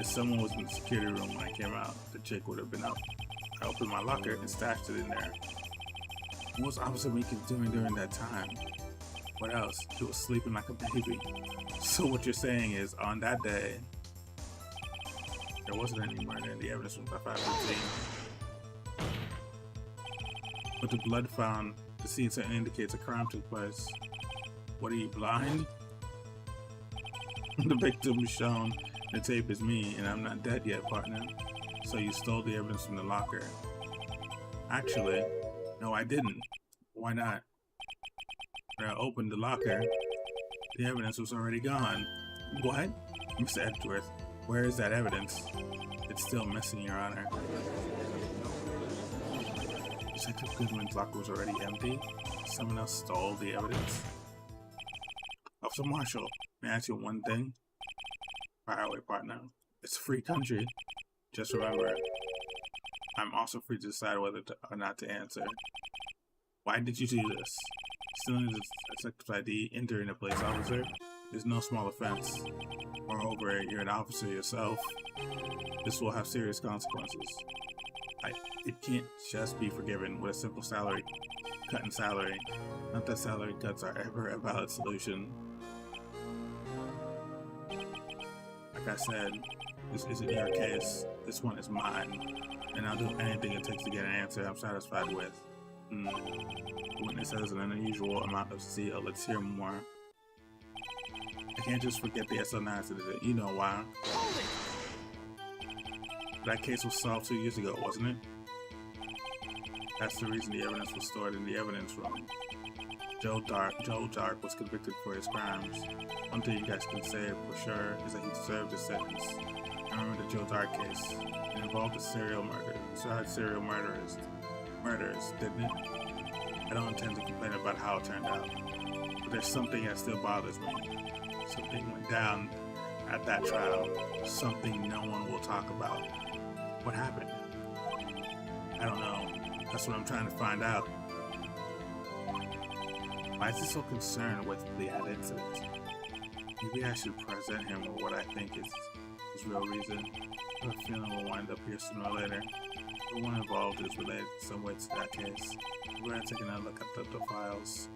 If someone was in the security room when I came out, the chick would have been up. I opened my locker and stashed it in there. What was Officer Meekins doing during that time? What else? He was sleeping like a baby. So what you're saying is, on that day, there wasn't any murder in the evidence room by 5:15. But the blood found, the scene certainly indicates a crime took place. What, are you blind? The victim shown the tape is me, and I'm not dead yet, partner. So you stole the evidence from the locker. Actually, no, I didn't. Why not? When I opened the locker, the evidence was already gone. What? Mr. Edgeworth, where is that evidence? It's still missing, Your Honor. Detective Goodman's locker was already empty. Someone else stole the evidence. Officer Marshall, may I ask you one thing? Fire away, partner. It's a free country. Just remember, I'm also free to decide whether or not to answer. Why did you do this? Stealing the detective's ID, entering a police officer, is no small offense. Moreover, you're an officer yourself. This will have serious consequences. It can't just be forgiven with a simple cut in salary. Not that salary cuts are ever a valid solution. Like I said, this isn't your case. This one is mine. And I'll do anything it takes to get an answer I'm satisfied with. The witness has an unusual amount of zeal. Let's hear more. I can't just forget the SL9 incident. You know why. That case was solved 2 years ago, wasn't it? That's the reason the evidence was stored in the evidence room. Joe Dark was convicted for his crimes. One thing you guys can say for sure is that he deserved his sentence. I remember the Joe Dark case. It involved a serial murders, didn't it? I don't intend to complain about how it turned out, but there's something that still bothers me. Something went down at that trial. Something no one will talk about. What happened? I don't know. That's what I'm trying to find out. Why is he so concerned with the ad incident? Maybe I should present him with what I think is his real reason. I have a feeling we'll wind up here sooner or later. Everyone involved is related in some way to that case. We're going to take another look at the files.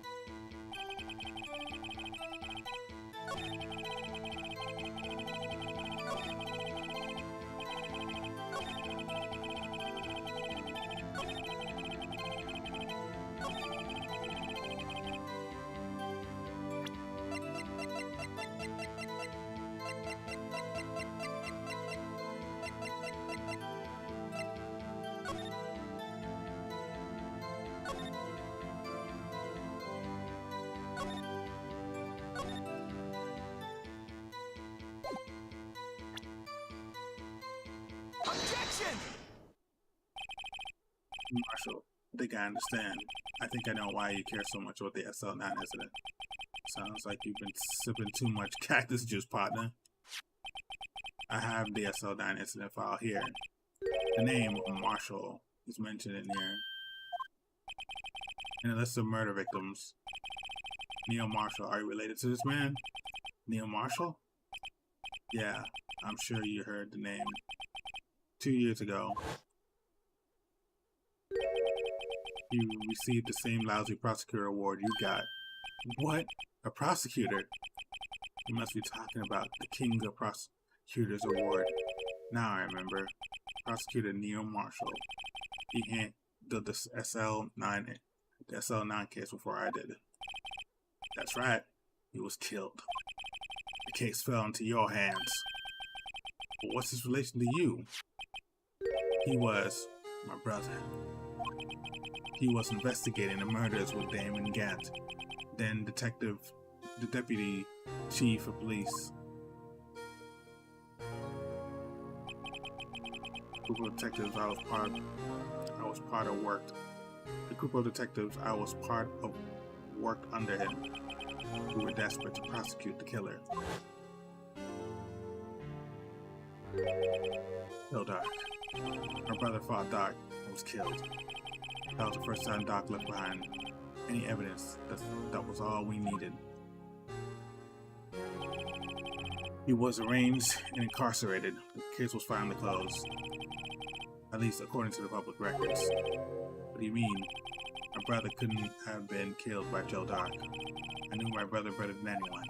Objection! Marshall, I think I understand. I think I know why you care so much about the SL9 incident. Sounds like you've been sipping too much cactus juice, partner. I have the SL9 incident file here. The name of Marshall is mentioned in here. In a list of murder victims. Neil Marshall, are you related to this man? Neil Marshall? Yeah, I'm sure you heard the name. 2 years ago, you received the same lousy prosecutor award you got. What? A prosecutor? You must be talking about the King of Prosecutors Award. Now I remember. Prosecutor Neil Marshall. He handled the SL9 case before I did. That's right. He was killed. The case fell into your hands. But what's his relation to you? He was my brother. He was investigating the murders with Damon Gant, then the deputy chief of police. The group of detectives I was part of worked under him. We were desperate to prosecute the killer. No, Doc. My brother fought Doc and was killed. That was the first time Doc left behind any evidence. That was all we needed. He was arraigned and incarcerated. The case was finally closed. At least according to the public records. What do you mean? My brother couldn't have been killed by Joe Doc. I knew my brother better than anyone.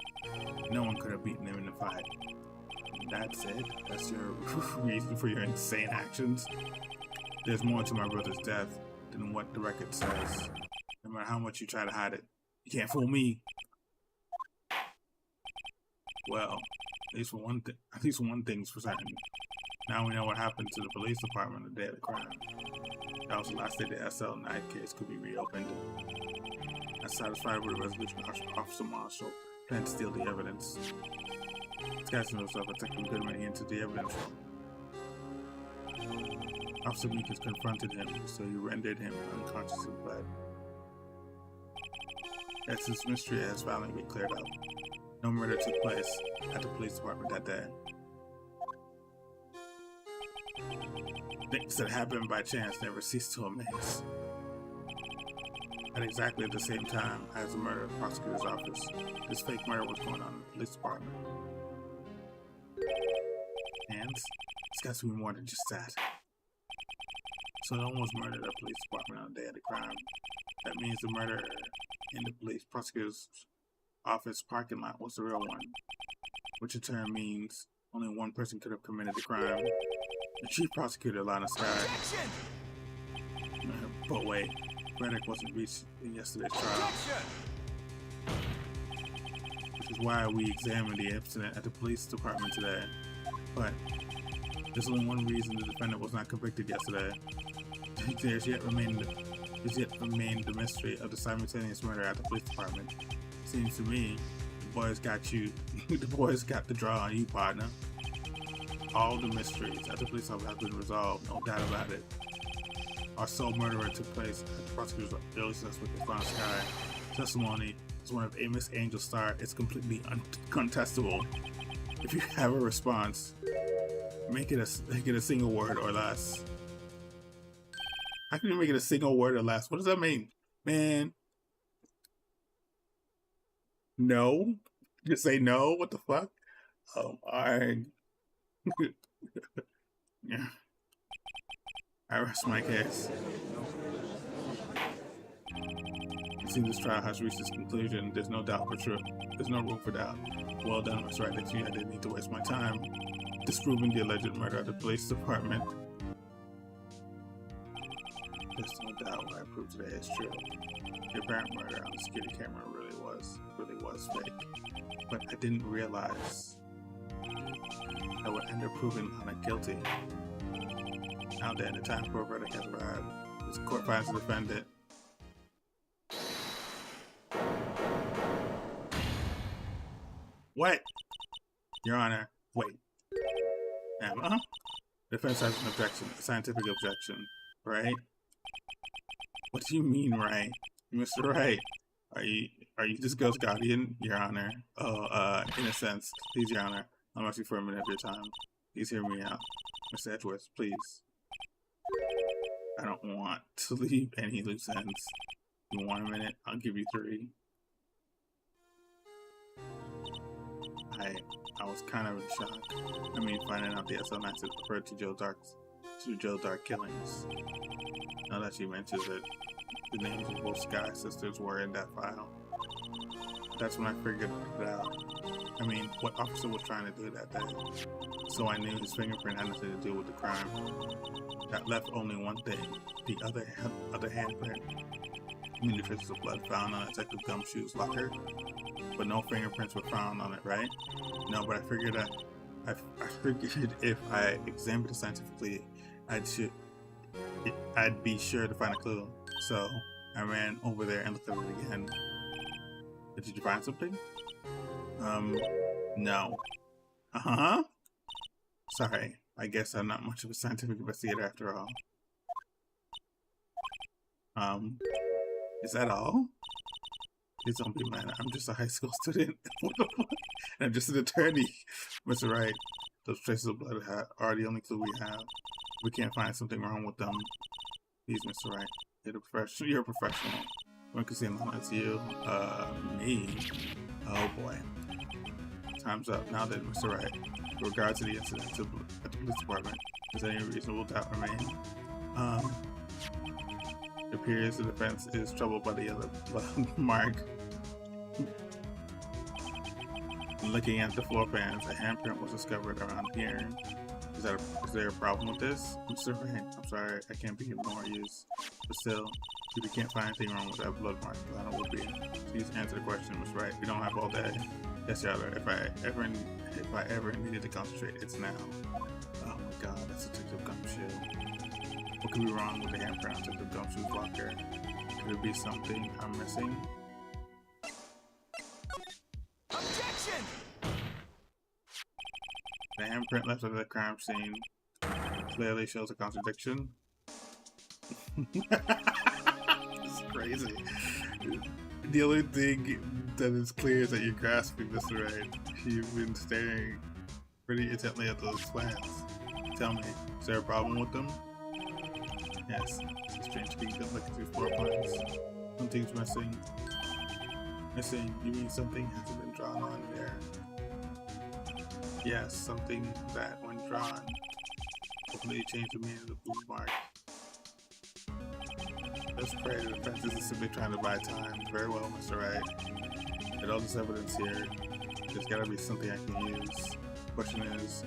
No one could have beaten him in the fight. That's it? That's your reason for your insane actions? There's more to my brother's death than what the record says. No matter how much you try to hide it, you can't fool me. Well, at least one thing's for certain. Now we know what happened to the police department the day of the crime. That was the last day the SL9 case could be reopened. Not satisfied with the resolution, Officer Marshall planned to steal the evidence. Disguising himself, Detective Goodman entered the evidence room. Officer Meekins confronted him, so he rendered him unconscious and bled. As this mystery has finally been cleared up, no murder took place at the police department that day. Things that happened by chance never cease to amaze. At exactly the same time as the murder of the prosecutor's office, this fake murder was going on in the police department. And it's got to be more than just that. So no one was murdered at the police department on the day of the crime. That means the murder in the police prosecutor's office parking lot was the real one, which in turn means only one person could have committed the crime. The chief prosecutor, Lana Sky. But wait, verdict wasn't reached in yesterday's trial. Which is why we examined the incident at the police department today. But there's only one reason the defendant was not convicted yesterday. There's yet remained the mystery of the simultaneous murder at the police department. Seems to me, the boys got the draw on you, partner. All the mysteries at the police office have been resolved, no doubt about it. Our sole murderer took place at the prosecutor's early suspect with Lana Sky. Testimony is one of Amos Angel Star. It's completely uncontestable. If you have a response, make it a single word or less. How can you make it a single word or less? What does that mean? Man. No? Just say no? What the fuck? Oh my. Yeah. I rest my case. You see, this trial has reached its conclusion. There's no doubt for sure. There's no room for doubt. Well done, Miss Wright. I didn't need to waste my time disproving the alleged murder at the police department. There's no doubt what I proved today is true. Your apparent murder on the security camera really was fake. But I didn't realize I would end up proving Anna guilty. Now then, the time for a verdict has arrived. This court finds the defendant. What? Your Honor, wait. Emma? The defense has an objection, a scientific objection, right? What do you mean, right? Mr. Wright, are you this girl's guardian, Your Honor? Oh, in a sense, please, Your Honor. I'm asking for a minute of your time. Please hear me out. Mr. Edgeworth, please. I don't want to leave any loose ends. You want a minute? I'll give you 3. I was kind of in shock. I mean, finding out the SL9 is referred to Joe Dark killings. Now that she mentions it, the names of both Sky sisters were in that file. That's when I figured it out. I mean, what officer was trying to do that day? So I knew his fingerprint had nothing to do with the crime. That left only one thing: the other handprint. I mean, the traces of blood found on Detective Gumshoe's locker, but no fingerprints were found on it, right? No, but I figured if I examined it scientifically, I'd be sure to find a clue. So I ran over there and looked at it again. Did you find something? No. Sorry, I guess I'm not much of a scientific investigator after all. Is that all? Please don't be mad. I'm just a high school student. What the fuck? And I'm just an attorney. Mr. Wright, those traces of blood are the only clue we have. We can't find something wrong with them. Please, Mr. Wright, you're a professional. One can see as long as you. Me? Oh boy. Time's up. Now then, Mr. Wright, with regard to the incident at the police department, does any reasonable doubt remain? It appears the defense is troubled by the yellow blood mark. Looking at the floor pans, a handprint was discovered around here. Is there a problem with this? Mr. Wright, I'm sorry, I can't be of more use. But still, if you can't find anything wrong with that blood mark, then I would be. Please answer the question, Mr. Wright. We don't have all day. Yes, Your Honor. If I ever needed to concentrate, it's now. Oh my God, that's Detective Gumshoe. What could be wrong with the handprint on Detective Gumshoe's locker? Could it be something I'm missing? Objection! The handprint left at the crime scene clearly shows a contradiction. It's crazy. The only thing that is clear is that you're grasping, Mr. Wright. You've been staring pretty intently at those plans. Tell me, is there a problem with them? Yes, it's strange being done looking through floor plans. Something's missing. Missing? You mean something hasn't been drawn on there? Yes, something that, when drawn, completely changed the meaning of the blue mark. Let's pray the defense isn't simply trying to buy time. Very well, Mr. Wright. With all this evidence here, there's gotta be something I can use. The question is,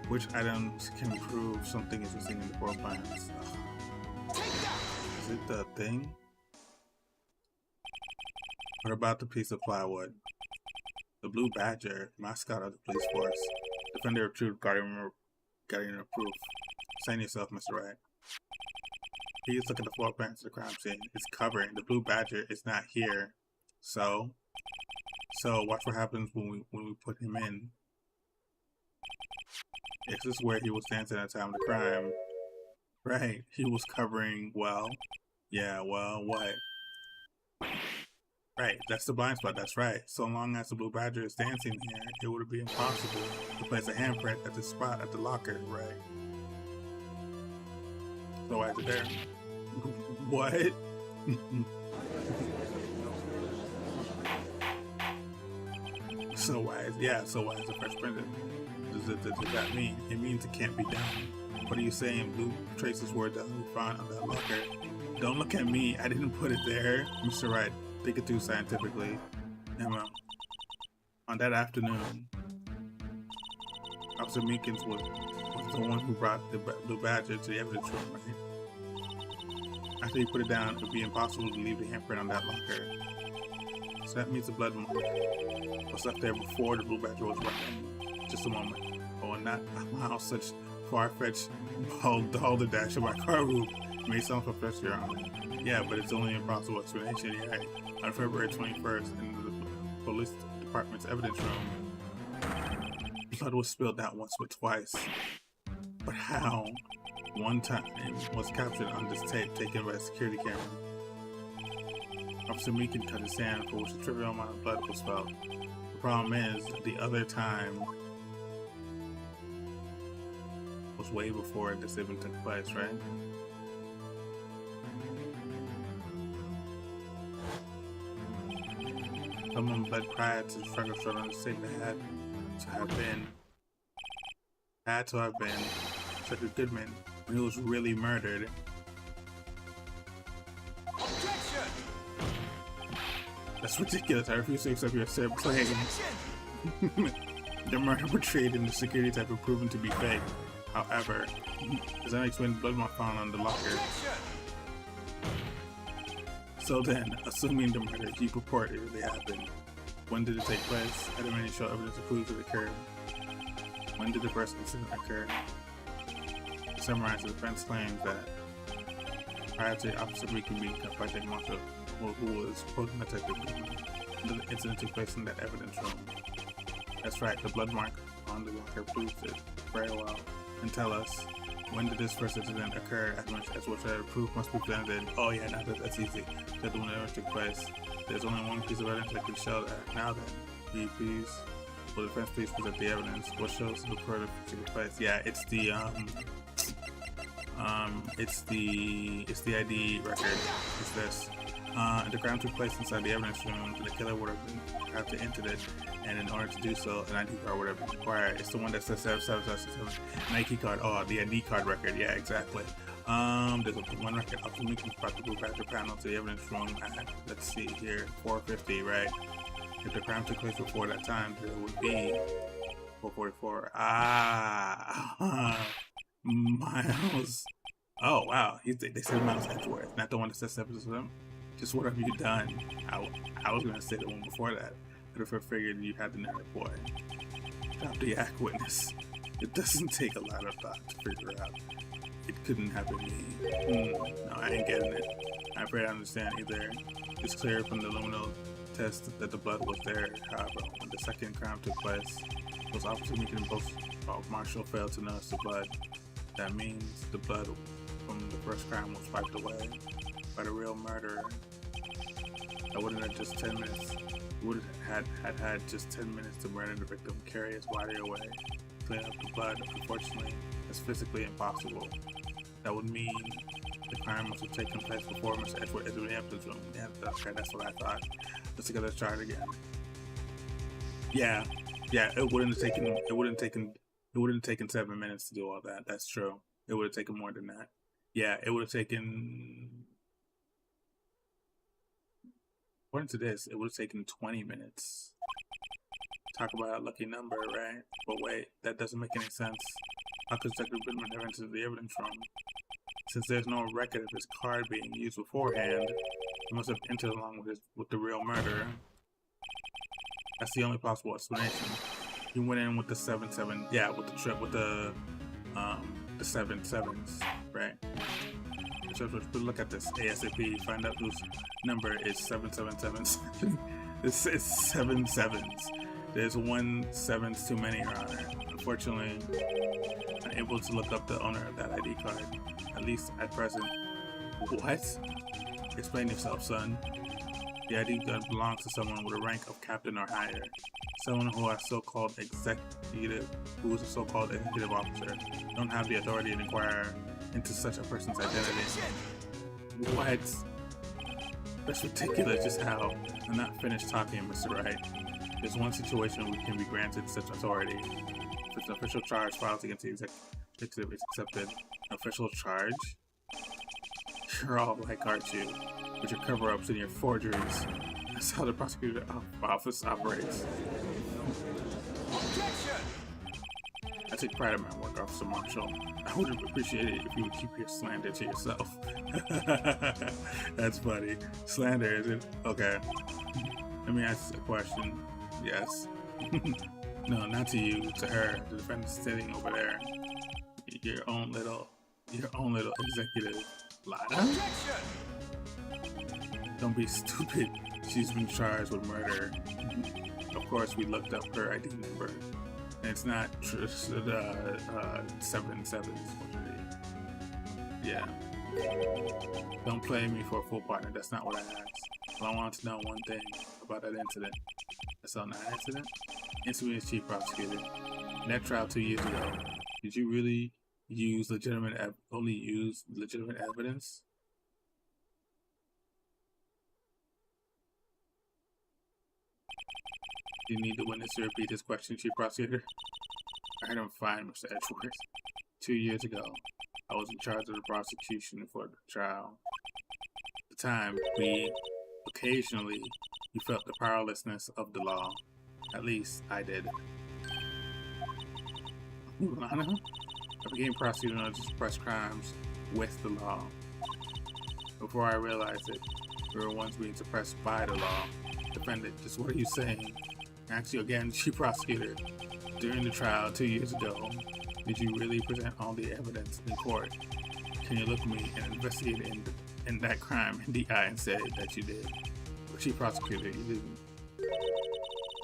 which items can prove something is missing in the floor plans? Is it the thing? What about the piece of plywood? The Blue Badger, mascot of the police force. Defender of truth, guardian of proof. Sign yourself, Mr. Wright. Please look at the floor plans of the crime scene. It's covered. The Blue Badger is not here. So watch what happens when we put him in. Is this where he was dancing at the time of the crime? Right. He was covering, well, yeah, well, what? Right, that's the blind spot, that's right. So long as the blue badger is dancing here, it would be impossible to place a handprint at the spot at the locker, right? So why is it there? What? So why is it fresh printed? Does that mean? It means it can't be done. What are you saying? Blue traces were definitely found on that locker. Don't look at me, I didn't put it there. Mr. Wright, think it through scientifically. Emma, on that afternoon, Officer Meekins was the one who brought the blue badger to the evidence room, right? After he put it down, it would be impossible to leave the handprint on that locker. So that means the blood mark was left there before the blue badger was running. Just a moment. Oh, and not how such far-fetched balderdash of my car roof may sound professor, Your Honor. Yeah, but it's only an impossible explanation. You're right. On February 21st, in the police department's evidence room, blood was spilled not once but twice. But how? One time was captured on this tape taken by a security camera. Officer Meekin cut his hand, for which a trivial amount of blood was felt. The problem is, the other time was way before this event took place, right? Someone bled prior to the fragile shot on the tape that had to have been Cedric Goodman when he was really murdered. Objection! That's ridiculous. I refuse to accept your said claim. The murder portrayed in the security tape was proven to be fake. However, as I explained, blood mark found on the locker. So then, assuming the murder he purportedly happened, when did it take place? I demand to show evidence to prove it occurred. When did the first incident occur? To summarize, the defense claims that prior to Officer Meekin being cut by Dick Marshall, who was quoting Detective Gamin, the incident took place in that evidence room. That's right, the blood mark on the locker proves it very well. And tell us, when did this first incident occur? As which proof must be presented. Oh yeah, now that's easy. That the one that took place. There's only one piece of evidence that can show that. Now then, please, will the defense please present the evidence? What shows the further took place? Yeah, it's the ID record. It's this. The crime took place inside the evidence room. The killer would have to enter it, and in order to do so, an ID card would have been required. It's the one that says 7777. An ID card. Oh, the ID card record. Yeah, exactly. There's one record. Officer Meekin brought the blue badger panel to the evidence room at, let's see here, 450, right? If the crime took place before that time, there would be 444. Miles. Oh wow, they said Miles Edgeworth, not the one that says 77. Just what have you done? I was gonna say the one before that, but if I figured you had the narrative boy. Drop the act, witness. It doesn't take a lot of thought to figure out. It couldn't have been me. No, I ain't getting it. I'm afraid I understand either. It's clear from the luminal test that the blood was there. However, when the second crime took place, those officers Meekin and both Marshall failed to notice the blood. That means the blood from the first crime was wiped away by the real murderer. I wouldn't have just 10 minutes. Would have had just 10 minutes to murder the victim, carry his body away, clean up the blood. Unfortunately, it's physically impossible. That would mean the crime must have taken place before Mr. Edward entered the evidence room. Yeah, that's what I thought. Let's get that chart again. Yeah, it wouldn't have taken 7 minutes to do all that. That's true. It would have taken more than that. Yeah, it would have taken, according to this, it would have taken 20 minutes. Talk about a lucky number, right? But wait, that doesn't make any sense. How could Detective Goodman have entered the evidence room? Since there's no record of his card being used beforehand, he must have entered along with the real murderer. That's the only possible explanation. He went in with the 7-7, yeah, with the 7 sevens, right? So look at this ASAP. Find out whose number is 777. It's 7 sevens. There's 1 7 too many, Your Honor. Unfortunately, I'm unable to look up the owner of that ID card, at least at present. What? Explain yourself, son. The ID gun belongs to someone with a rank of captain or higher. Someone who is a so-called executive officer. Don't have the authority to inquire into such a person's identity. What? That's ridiculous. Just how? I'm not finished talking, Mr. Wright. There's one situation we can be granted such authority. If an official charge filed against the executive is accepted. An official charge? You're all like, aren't you? With your cover-ups and your forgeries. That's how the prosecutor's office operates. Objection! I take pride in my work, Officer Marshall. I would have appreciated it if you would keep your slander to yourself. That's funny. Slander, is it? Okay. Let me ask a question. Yes. No, not to you, to her. The defendant sitting over there. Your own little executive. Lada? Don't be stupid. She's been charged with murder. Of course, we looked up her ID number. And it's not 7-7. Yeah. Don't play me for a full partner. That's not what I asked. Well, I want to know one thing about that incident. That's not an incident? Incident is chief prosecutor. In that trial 2 years ago, did you really use only use legitimate evidence? Do you need the witness to repeat this question, Chief Prosecutor? I heard him fine, Mr. Edgeworth. 2 years ago, I was in charge of the prosecution for the trial. At the time, we felt the powerlessness of the law. At least, I did. Lana? I became prosecutor in order to suppress crimes with the law. Before I realized it, we were once being suppressed by the law. Defendant, just what are you saying? Ask you again, Chief Prosecutor. During the trial 2 years ago, did you really present all the evidence in court? Can you look me and investigate in that crime in the eye and say that you did? But Chief Prosecutor, you didn't.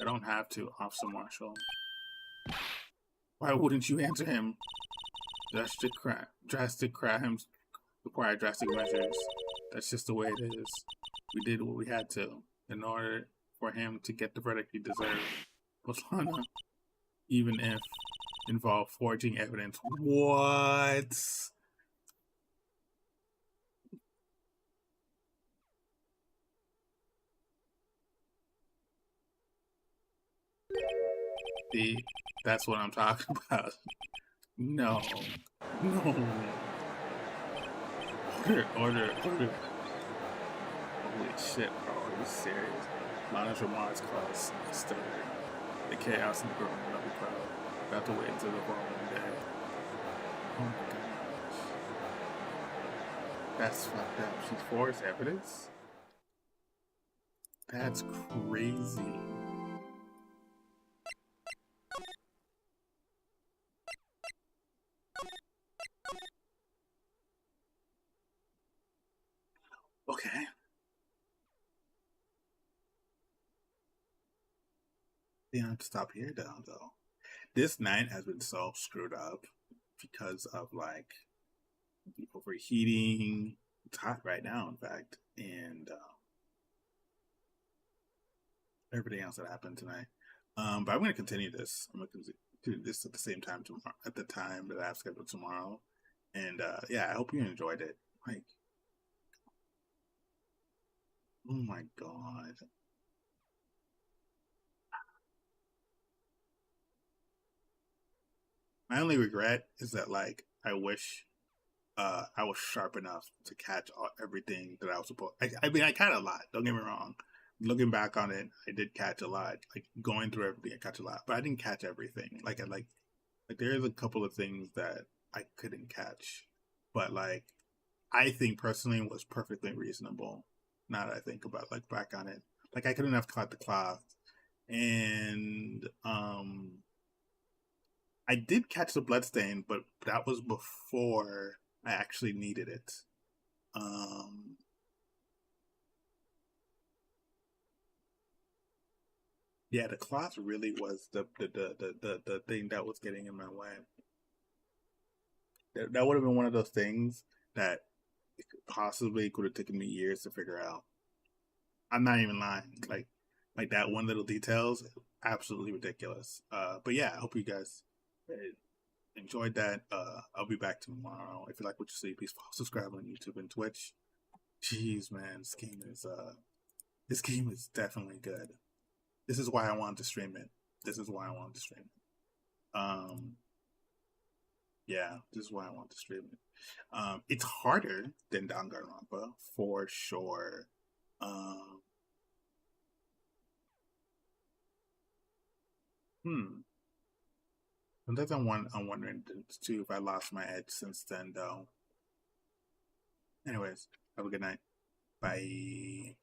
I don't have to, Officer Marshall. Why wouldn't you answer him? Drastic crimes require drastic measures. That's just the way it is. We did what we had to in order for him to get the verdict he deserved. But Lana, even if involved forging evidence. What? See, that's what I'm talking about. No. No. Order. Holy shit, bro. Are you serious? Lana's remarks caused a stir. The chaos in the growing of the crowd. About to wait until the following day. Oh my gosh. That's fucked up. She forged evidence? That's crazy. Okay. You have to stop here though. This night has been so screwed up because of like overheating. It's hot right now, in fact, and everything else that happened tonight. But I'm gonna continue this. I'm gonna continue this at the same time tomorrow, at the time that I have scheduled tomorrow. And yeah, I hope you enjoyed it. Like, oh my god. My only regret is that, like, I wish I was sharp enough to catch everything that I was supposed. I mean, I caught a lot. Don't get me wrong. Looking back on it, I did catch a lot. Like going through everything, I catch a lot, but I didn't catch everything. Like there's a couple of things that I couldn't catch, but like I think personally was perfectly reasonable. Now that I think about back on it, like I couldn't have caught the cloth, and I did catch the bloodstain, but that was before I actually needed it. Yeah, the cloth really was the thing that was getting in my way. That would have been one of those things that possibly could have taken me years to figure out. I'm not even lying. Like that one little details, absolutely ridiculous. But yeah, I hope you guys enjoyed that. I'll be back tomorrow. If you like what you see, please follow, subscribe on YouTube and Twitch. Jeez, man, this game is definitely good. This is why I wanted to stream it. Yeah, this is why I want to stream it. It's harder than Danganronpa for sure. Sometimes I'm wondering too if I lost my edge since then, though. Anyways, have a good night. Bye.